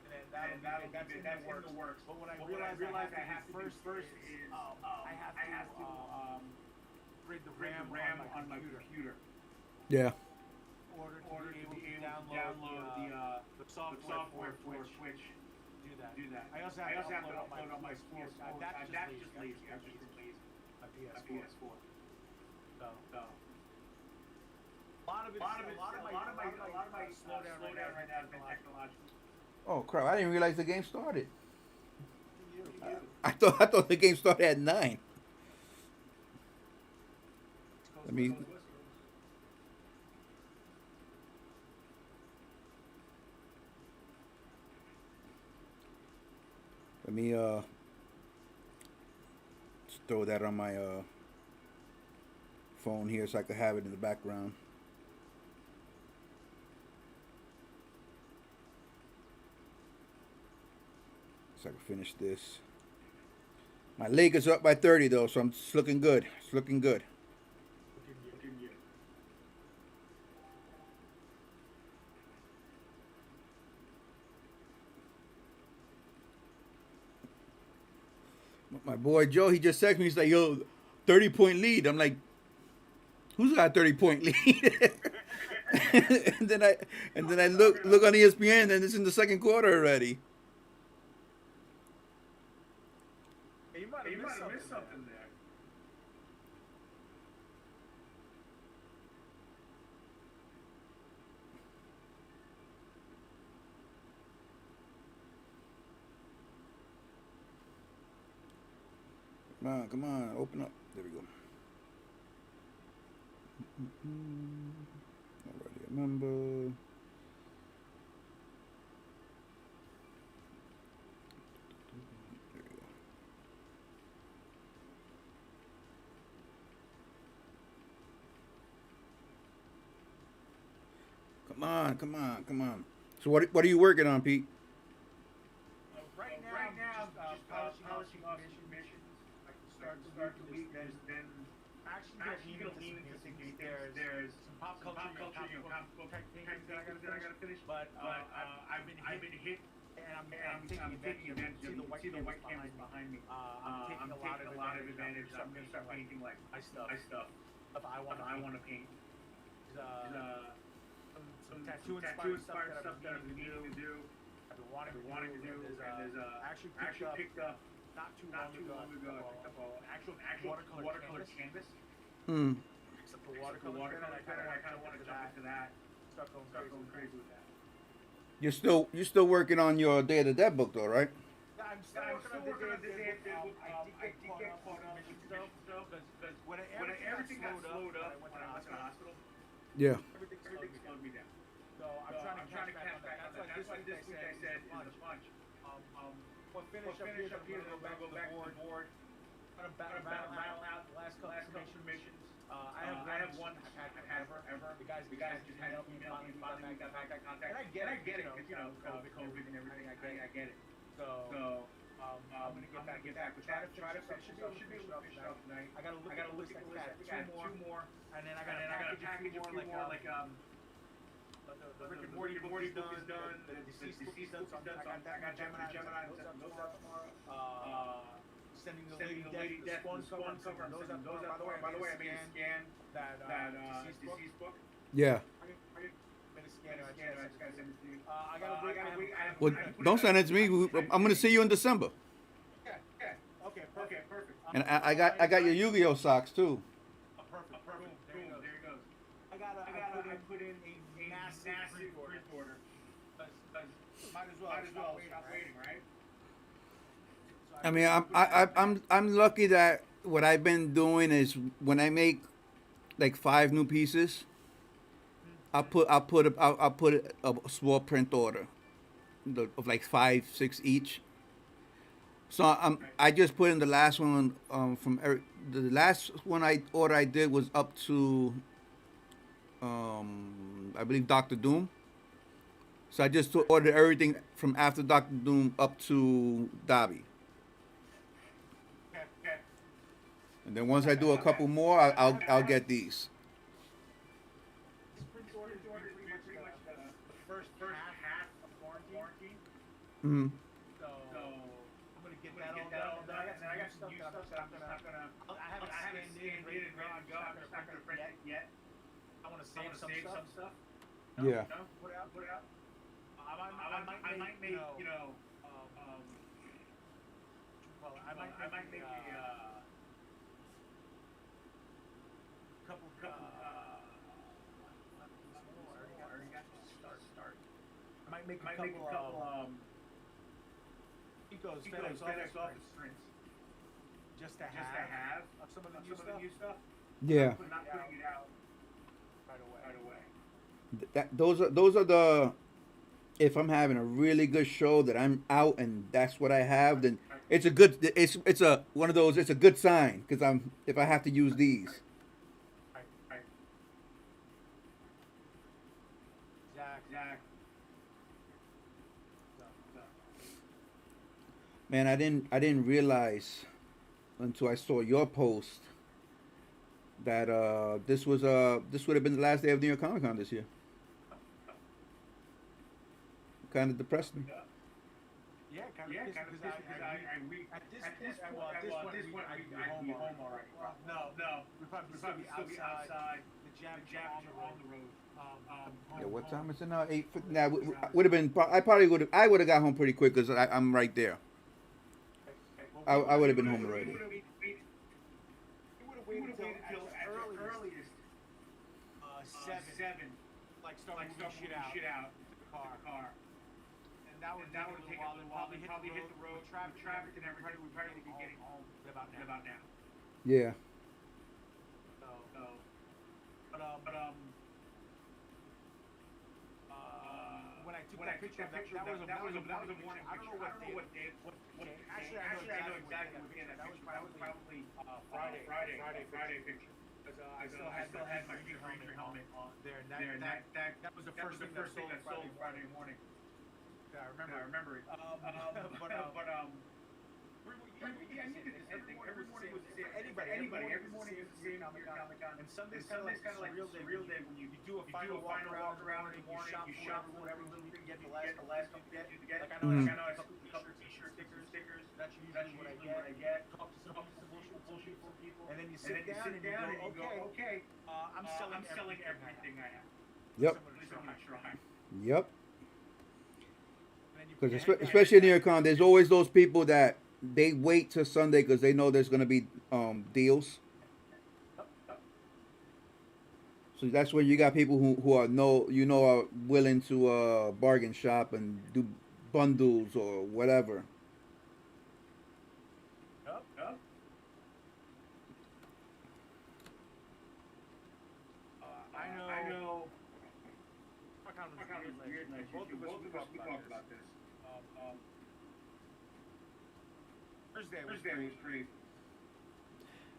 [SPEAKER 4] And that's in the works. But what I realized I have to do first is I have to rig the RAM on my computer.
[SPEAKER 1] Yeah.
[SPEAKER 4] Order to be able to download the software for Twitch. Do that. I also have to upload on my PS4. That's just lazy. I'm just lazy. My PS4. So. A lot of my slowdown right now has been technological.
[SPEAKER 1] Oh crap! I didn't realize the game started. I thought the game started at 9. Let me just throw that on my phone here so I can have it in the background. So I can finish this. My leg is up by 30 though, so it's looking good. It's looking good. My boy Joe, he just texted me. He's like, "Yo, 30-point lead." I'm like, "Who's got a 30-point lead?" and then I look on ESPN and it's in the second quarter already.
[SPEAKER 4] Hey, you might have missed something there.
[SPEAKER 1] Come on, open up. There we go. Already a member. There we go. Come on. So what are you working on, Pete?
[SPEAKER 4] Right now, polishing off missions. I can start the week, then actually gonna lean into some games. There's some pop culture, comic book type things that I gotta finish. But I've been hit, and I'm taking advantage. See the white canvas behind me. I'm taking a lot of advantage. I'm gonna start painting like my stuff. If I want to paint. Some tattoo inspired stuff that I've been meaning to do. I've been wanting to do. There's actually picked up not too long ago. I picked up an actual watercolor canvas. Except the watercolor, and I kind of want to jump into that. Start going crazy with that.
[SPEAKER 1] You're still working on your Day of the Dead book though, right?
[SPEAKER 4] I'm still working on the Day of the Dead book. I did get caught up in mission stuff because when everything got slowed up when I went to the hospital.
[SPEAKER 1] Yeah.
[SPEAKER 4] Everything slowed me down. So I'm trying to catch back on that. That's why this week I said is a bunch. We'll finish up here. Then go back to the board. I'm gonna battle out the last couple of missions. I have one I've had forever. The guys just had emailed me, finally got back in contact. And I get it, because COVID and everything. I get it. So I'm gonna get back with that. Try to finish it. Should be able to finish it up tonight. I gotta look at the list. I got two more, and then I gotta package a few more like the Rick and Morty book is done. The deceased book is done. So I got Gemini. Those out tomorrow. Sending the Lady Death, the Spawn cover. Those out. By the way, I made a scan that deceased book.
[SPEAKER 1] Yeah.
[SPEAKER 4] I made a scan. I just gotta send it to you. I gotta wait.
[SPEAKER 1] Well, don't send it to me. I'm gonna see you in December.
[SPEAKER 4] Yeah. Okay. Perfect.
[SPEAKER 1] And I got your Yu-Gi-Oh socks too.
[SPEAKER 4] Perfect. There it goes. I put in a massive pre-order. Might as well stop waiting, right?
[SPEAKER 1] I mean, I'm lucky that what I've been doing is when I make like 5 new pieces, I'll put a small print order of like 5, 6 each. So I just put in the last one the last one I did was up to I believe Doctor Doom. So I just ordered everything from after Doctor Doom up to Dobby.
[SPEAKER 4] Okay.
[SPEAKER 1] And then once I do a couple more, I'll get these.
[SPEAKER 4] This print order is pretty much the first half of quarantine.
[SPEAKER 1] Mm-hmm.
[SPEAKER 4] So I'm gonna get that all done. And then I got some new stuff that I'm not gonna. I haven't scanned it and ready to go. I'm just not gonna print it yet. I want to save some stuff.
[SPEAKER 1] Yeah.
[SPEAKER 4] No, put it out. I might make I might make a couple. I already got start. I might make a couple. FedEx office prints. Just to have of some of the new stuff.
[SPEAKER 1] Yeah.
[SPEAKER 4] Not putting it out right away.
[SPEAKER 1] Those are the, if I'm having a really good show that I'm out and that's what I have, then it's a good it's a one of those, it's a good sign because if I have to use these.
[SPEAKER 4] Right. Zach.
[SPEAKER 1] Man, I didn't realize until I saw your post that this would have been the last day of New York Comic Con this year. Kind of depressed me.
[SPEAKER 4] Yeah, kind of because at this point I'd be home already. No, we'd probably still be outside. The jam are on the road.
[SPEAKER 1] Yeah, what time is it now? 8. Now would have been. I probably would have. I would have got home pretty quick because I'm right there. I would have been home already.
[SPEAKER 4] We would have waited until at the earliest 7, like start moving shit out to the car. And that would take a little while. Then probably hit the road, traffic and everything. We probably would be getting home about now.
[SPEAKER 1] Yeah.
[SPEAKER 4] When I took that picture, that was a morning. I don't know what day. Actually, I know exactly what day that was. That was probably Friday picture. Because I still had my Fear Ranger helmet on there. And that was the first thing that sold Friday morning. Yeah, I remember it. Yeah, I needed this. Every morning was the same. Anybody. Every morning is the same Comic-Con. And Sunday's kind of like a real day when you do a final walk around in the morning, you shop for whatever little thing you get the last couple get. Like I know I couple t-shirts, stickers. That's usually what I get. Talk to some bullshit people. And then you sit down and you go, okay, I'm selling everything I have.
[SPEAKER 1] Yep.
[SPEAKER 4] Somebody try.
[SPEAKER 1] Yep. Because especially in New York Con, there's always those people that they wait till Sunday because they know there's gonna be deals. So that's where you got people who are are willing to bargain shop and do bundles or whatever.
[SPEAKER 4] Yep. I know. Weird night. Both of us we talked about this. Thursday was pretty.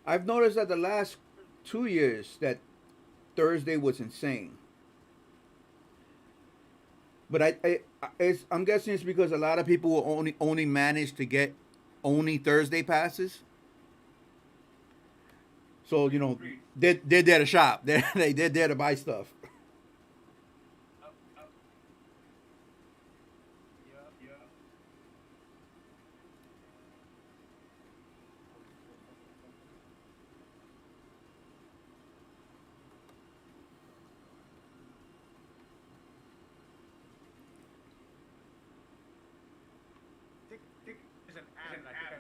[SPEAKER 1] I've noticed that the last 2 years that Thursday was insane. But I'm guessing it's because a lot of people will only manage to get only Thursday passes. So they're there to shop. They're there to buy stuff.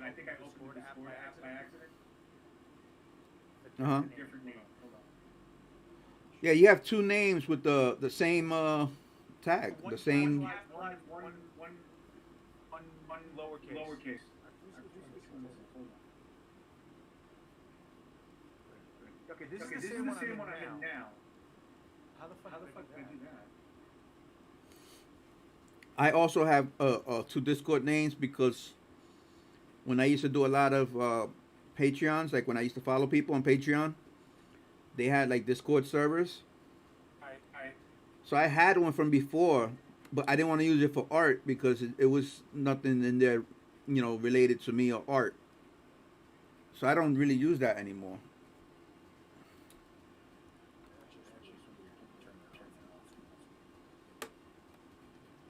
[SPEAKER 4] I think I opened the Discord app by accident. Different name. Hold on.
[SPEAKER 1] Yeah, you have two names with the same tag, the same.
[SPEAKER 4] One lowercase. Okay, this is the same one I'm in now. How the fuck did I do that?
[SPEAKER 1] I also have two Discord names because when I used to do a lot of Patreons, like when I used to follow people on Patreon, they had like Discord servers. So I had one from before, but I didn't want to use it for art because it was nothing in there, related to me or art. So I don't really use that anymore.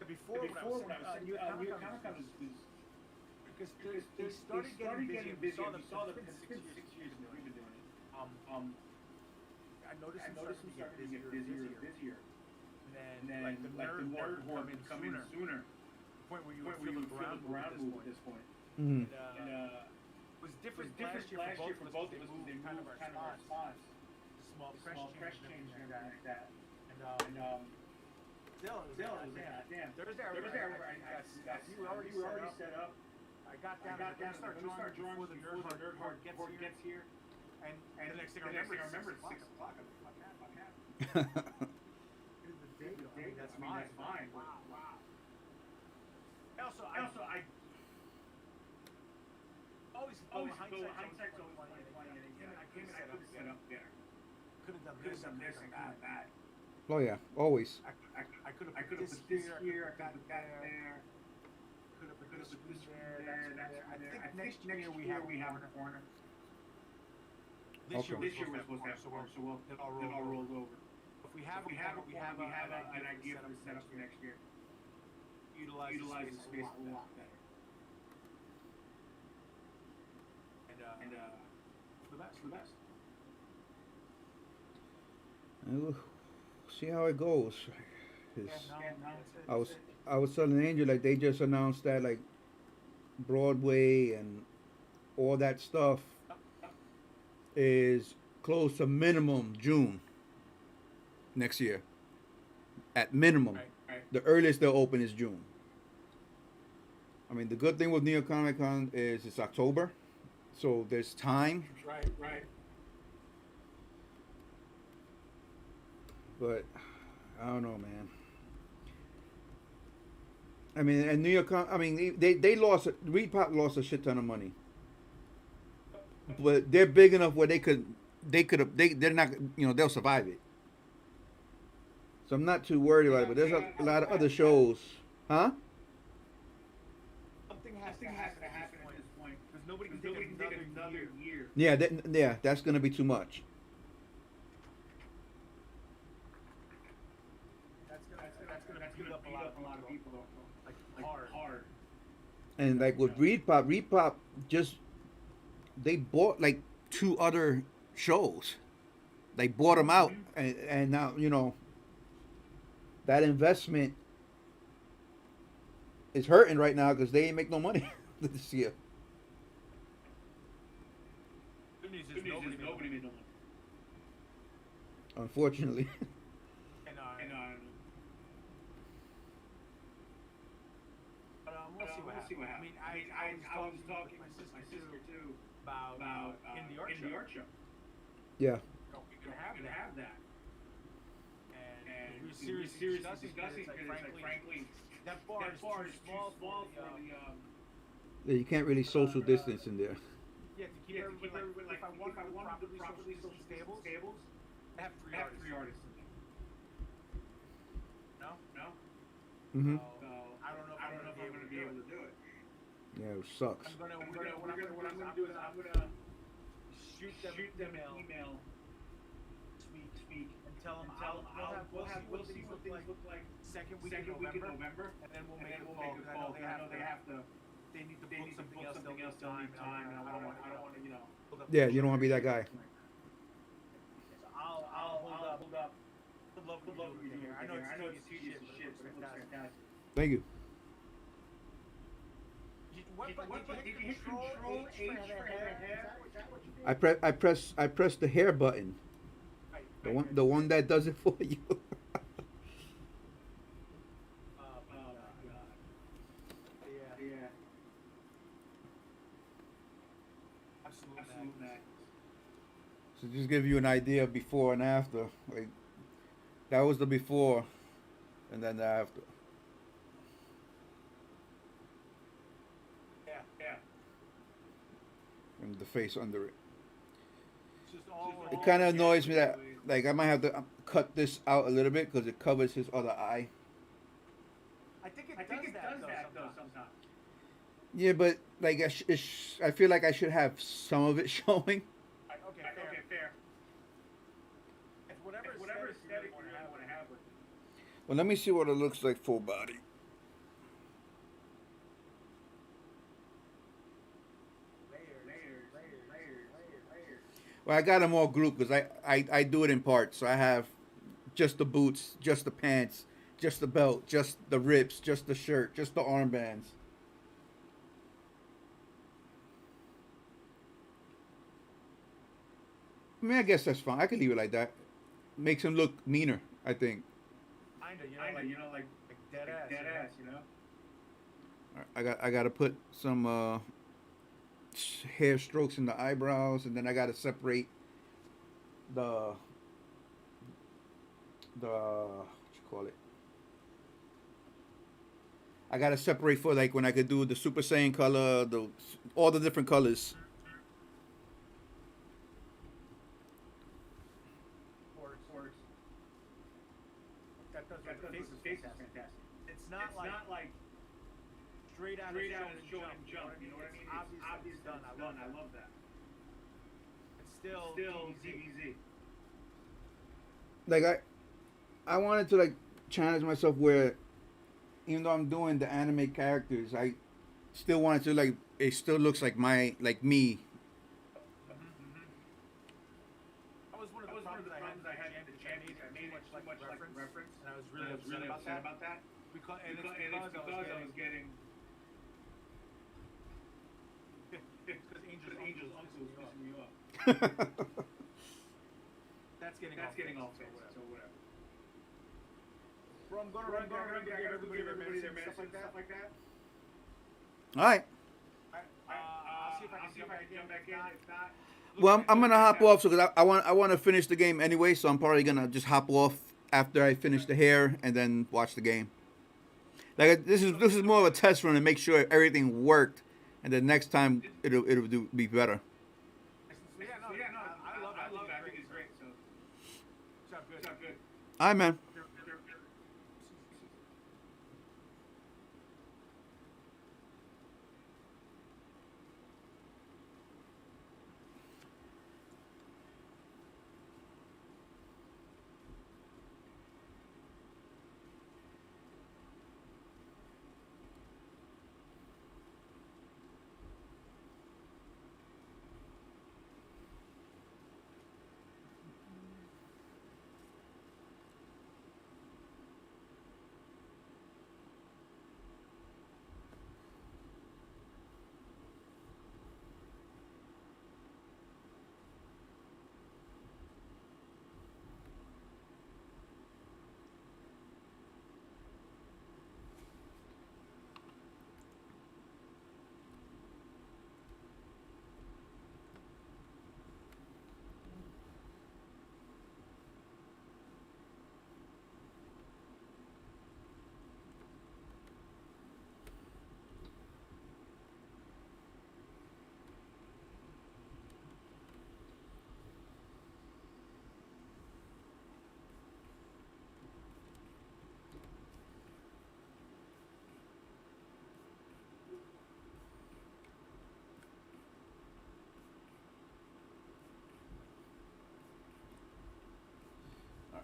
[SPEAKER 4] Before when I was New York Comic-Con was because they started getting busy. Saw them 6 years ago. We've been doing it. I noticed them starting to get busier. And then like the nerd horde would come in sooner. The point where you would feel the ground move at this point.
[SPEAKER 1] Mm-hmm.
[SPEAKER 4] And it was different last year for both of us. They moved kind of our response. Small press change and that. And Still, damn. Thursday, we were already set up. I got down. We start drawing before the nerd horde gets here. And the next thing I remember, it's 6 o'clock. I'm like, fuck that. That's fine. Wow. Also, I always hindsight's always funny. I couldn't set up there. Could have done this and that.
[SPEAKER 1] Oh yeah, always.
[SPEAKER 4] I could have put this here. I got that there. Could have put this there. I think next year we have a corner. This year we're supposed to have so it all rolled over. If we have an idea for the setup for next year. Utilize the space a lot better. And the best.
[SPEAKER 1] see how it goes.
[SPEAKER 4] Yeah,
[SPEAKER 1] 'Cause
[SPEAKER 4] now
[SPEAKER 1] I was
[SPEAKER 4] it's
[SPEAKER 1] I was telling Angel like they just announced that like Broadway and all that stuff is close to minimum June next year. At minimum,
[SPEAKER 4] right.
[SPEAKER 1] the earliest they'll open is June. I mean, the good thing with New York Comic Con is it's October, so there's time.
[SPEAKER 4] Right.
[SPEAKER 1] But I don't know, man. I mean, and New York, I mean, they lost. Repop lost a shit ton of money, but they're big enough where they're not, they'll survive it. So I'm not too worried about it. But there's a lot of other shows, huh?
[SPEAKER 4] Something has to happen at this point because nobody can take another year.
[SPEAKER 1] Yeah, that's gonna be too much.
[SPEAKER 4] That's gonna beat up a lot of people like hard.
[SPEAKER 1] And like with Repop just they bought like two other shows. They bought them out, and now that investment is hurting right now because they ain't make no money this year.
[SPEAKER 4] Good news is nobody made no money.
[SPEAKER 1] Unfortunately.
[SPEAKER 4] And we'll see what happens. I mean, I was talking with my sister too about in the art show.
[SPEAKER 1] Yeah.
[SPEAKER 4] We could have that. And we were seriously discussing it. Like, frankly, that bar is too small for the.
[SPEAKER 1] Yeah, you can't really social distance in there.
[SPEAKER 4] Yeah, to keep everybody like if I wanted to properly social stables, I have three artists in there. No.
[SPEAKER 1] Mm-hmm.
[SPEAKER 4] So I don't know if I'm gonna be able to do it.
[SPEAKER 1] Yeah, it sucks.
[SPEAKER 4] What I'm gonna do is I'm gonna shoot them email speak and tell them we'll see what things look like second week in November, and then we'll make a call because I know they need to book something else. They'll need time, and I don't want to
[SPEAKER 1] Yeah, you don't want to be that guy.
[SPEAKER 4] So I'll hold up. Good luck with you here. I know it's tedious as shit, but it looks fantastic.
[SPEAKER 1] Thank you.
[SPEAKER 4] What did you control H for hair?
[SPEAKER 1] I press the hair button. The one that does it for you.
[SPEAKER 4] Yeah. Absolutely.
[SPEAKER 1] So just give you an idea of before and after. Like that was the before, and then the after.
[SPEAKER 4] Yeah.
[SPEAKER 1] And the face under it.
[SPEAKER 4] It
[SPEAKER 1] It kind of annoys me that like I might have to cut this out a little bit because it covers his other eye.
[SPEAKER 4] I think it does that though sometimes.
[SPEAKER 1] Yeah, but like I feel like I should have some of it showing.
[SPEAKER 4] Okay, fair. It's whatever aesthetic you want to have with it.
[SPEAKER 1] Well, let me see what it looks like full body. Well, I got them all grouped because I do it in parts. So I have just the boots, just the pants, just the belt, just the rips, just the shirt, just the armbands. I mean, I guess that's fine. I can leave it like that. Makes him look meaner, I think.
[SPEAKER 4] Kinda, like dead ass, you know.
[SPEAKER 1] All right, I got to put some hair strokes in the eyebrows, and then I got to separate the what you call it. I got to separate for like when I could do the Super Saiyan color, all the different colors.
[SPEAKER 4] Works. That does the face is fantastic. It's not like straight out of show and jump. You know what I mean? It's obviously done. I love that. It's still easy.
[SPEAKER 1] Like I wanted to like challenge myself where even though I'm doing the anime characters, I still wanted to like it still looks like me.
[SPEAKER 4] That was one of the problems I had with the Japanese. I made it like reference, and I was really upset about that. Because I was getting. Because Angel's uncle was pissing me off. That's getting off. So whatever. Bro, I'm gonna run. I gotta give everybody their medicine, stuff like that.
[SPEAKER 1] All right.
[SPEAKER 4] I'll see if I can jump back in. If not,
[SPEAKER 1] Well, I'm gonna hop off because I want to finish the game anyway. So I'm probably gonna just hop off after I finish the hair and then watch the game. Like this is more of a test run to make sure everything worked, and then next time it'll be better.
[SPEAKER 4] yeah, no, I love it. I think it's great. So, it's not good.
[SPEAKER 1] All right, man.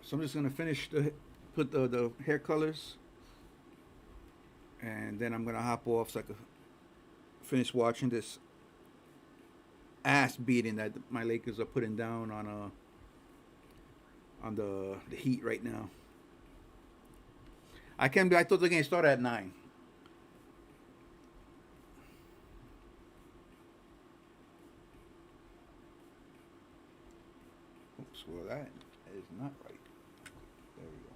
[SPEAKER 1] So I'm just gonna put the hair colors, and then I'm gonna hop off so I can finish watching this ass beating that my Lakers are putting down on the Heat right now. I thought the game started at 9. Oops, well that is not right. There we go.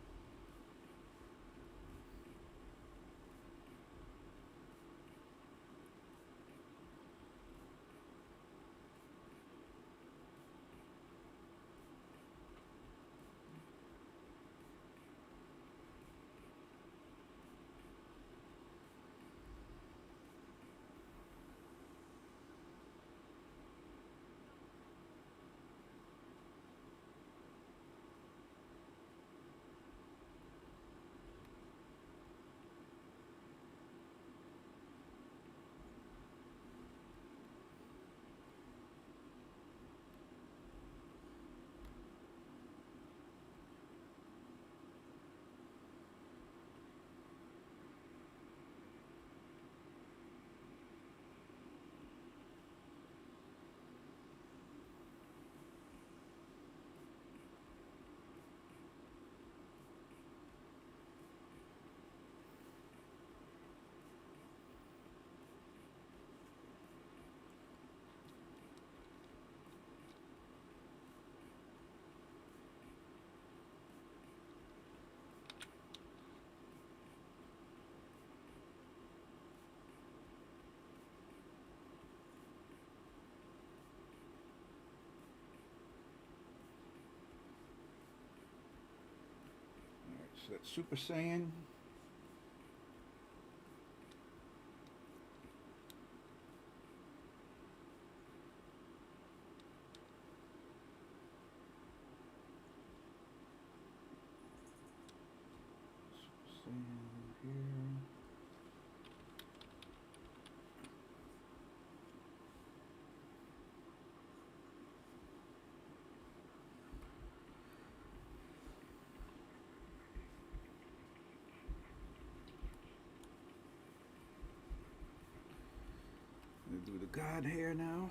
[SPEAKER 1] So that's Super Saiyan. Super Saiyan here. Do the God hair now.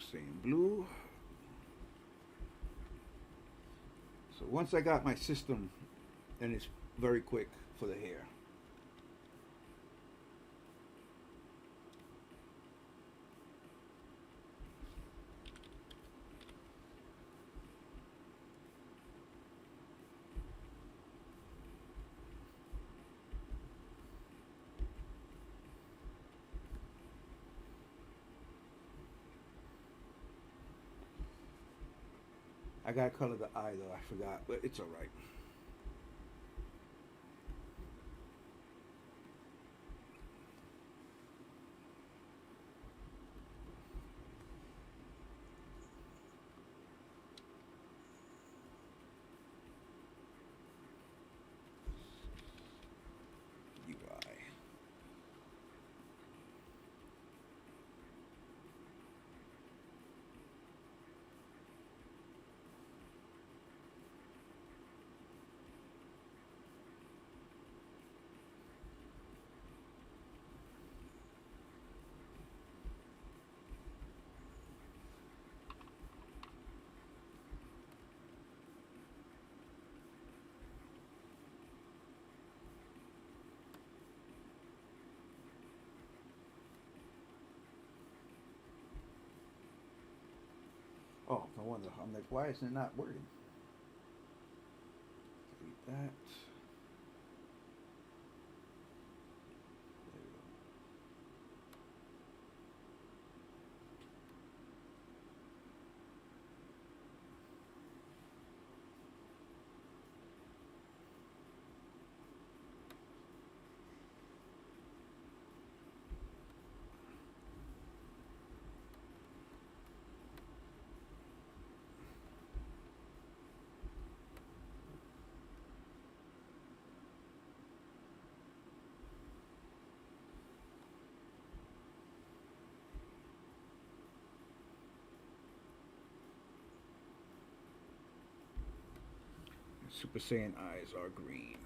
[SPEAKER 1] Same blue. So once I got my system, and it's very quick for the hair. I gotta color the eye though, I forgot, but it's alright. UI. Oh, no wonder. I'm like, why is it not working? Delete that. There we go. Super Saiyan eyes are green.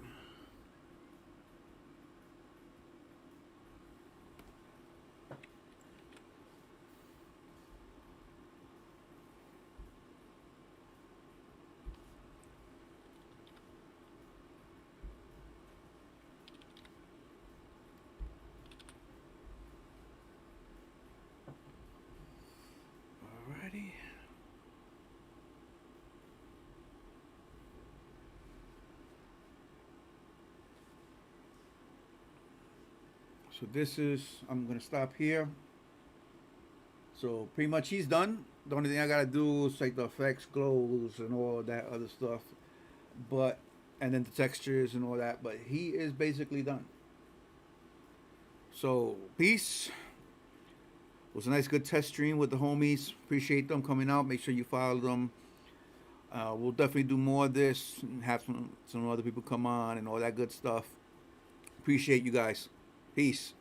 [SPEAKER 1] Alrighty. So this is, I'm gonna stop here. So pretty much he's done. The only thing I gotta do is like the effects, glows, and all that other stuff. But, and then the textures and all that. But he is basically done. So peace. It was a nice, good test stream with the homies. Appreciate them coming out. Make sure you follow them. We'll definitely do more of this and have some other people come on and all that good stuff. Appreciate you guys. Peace.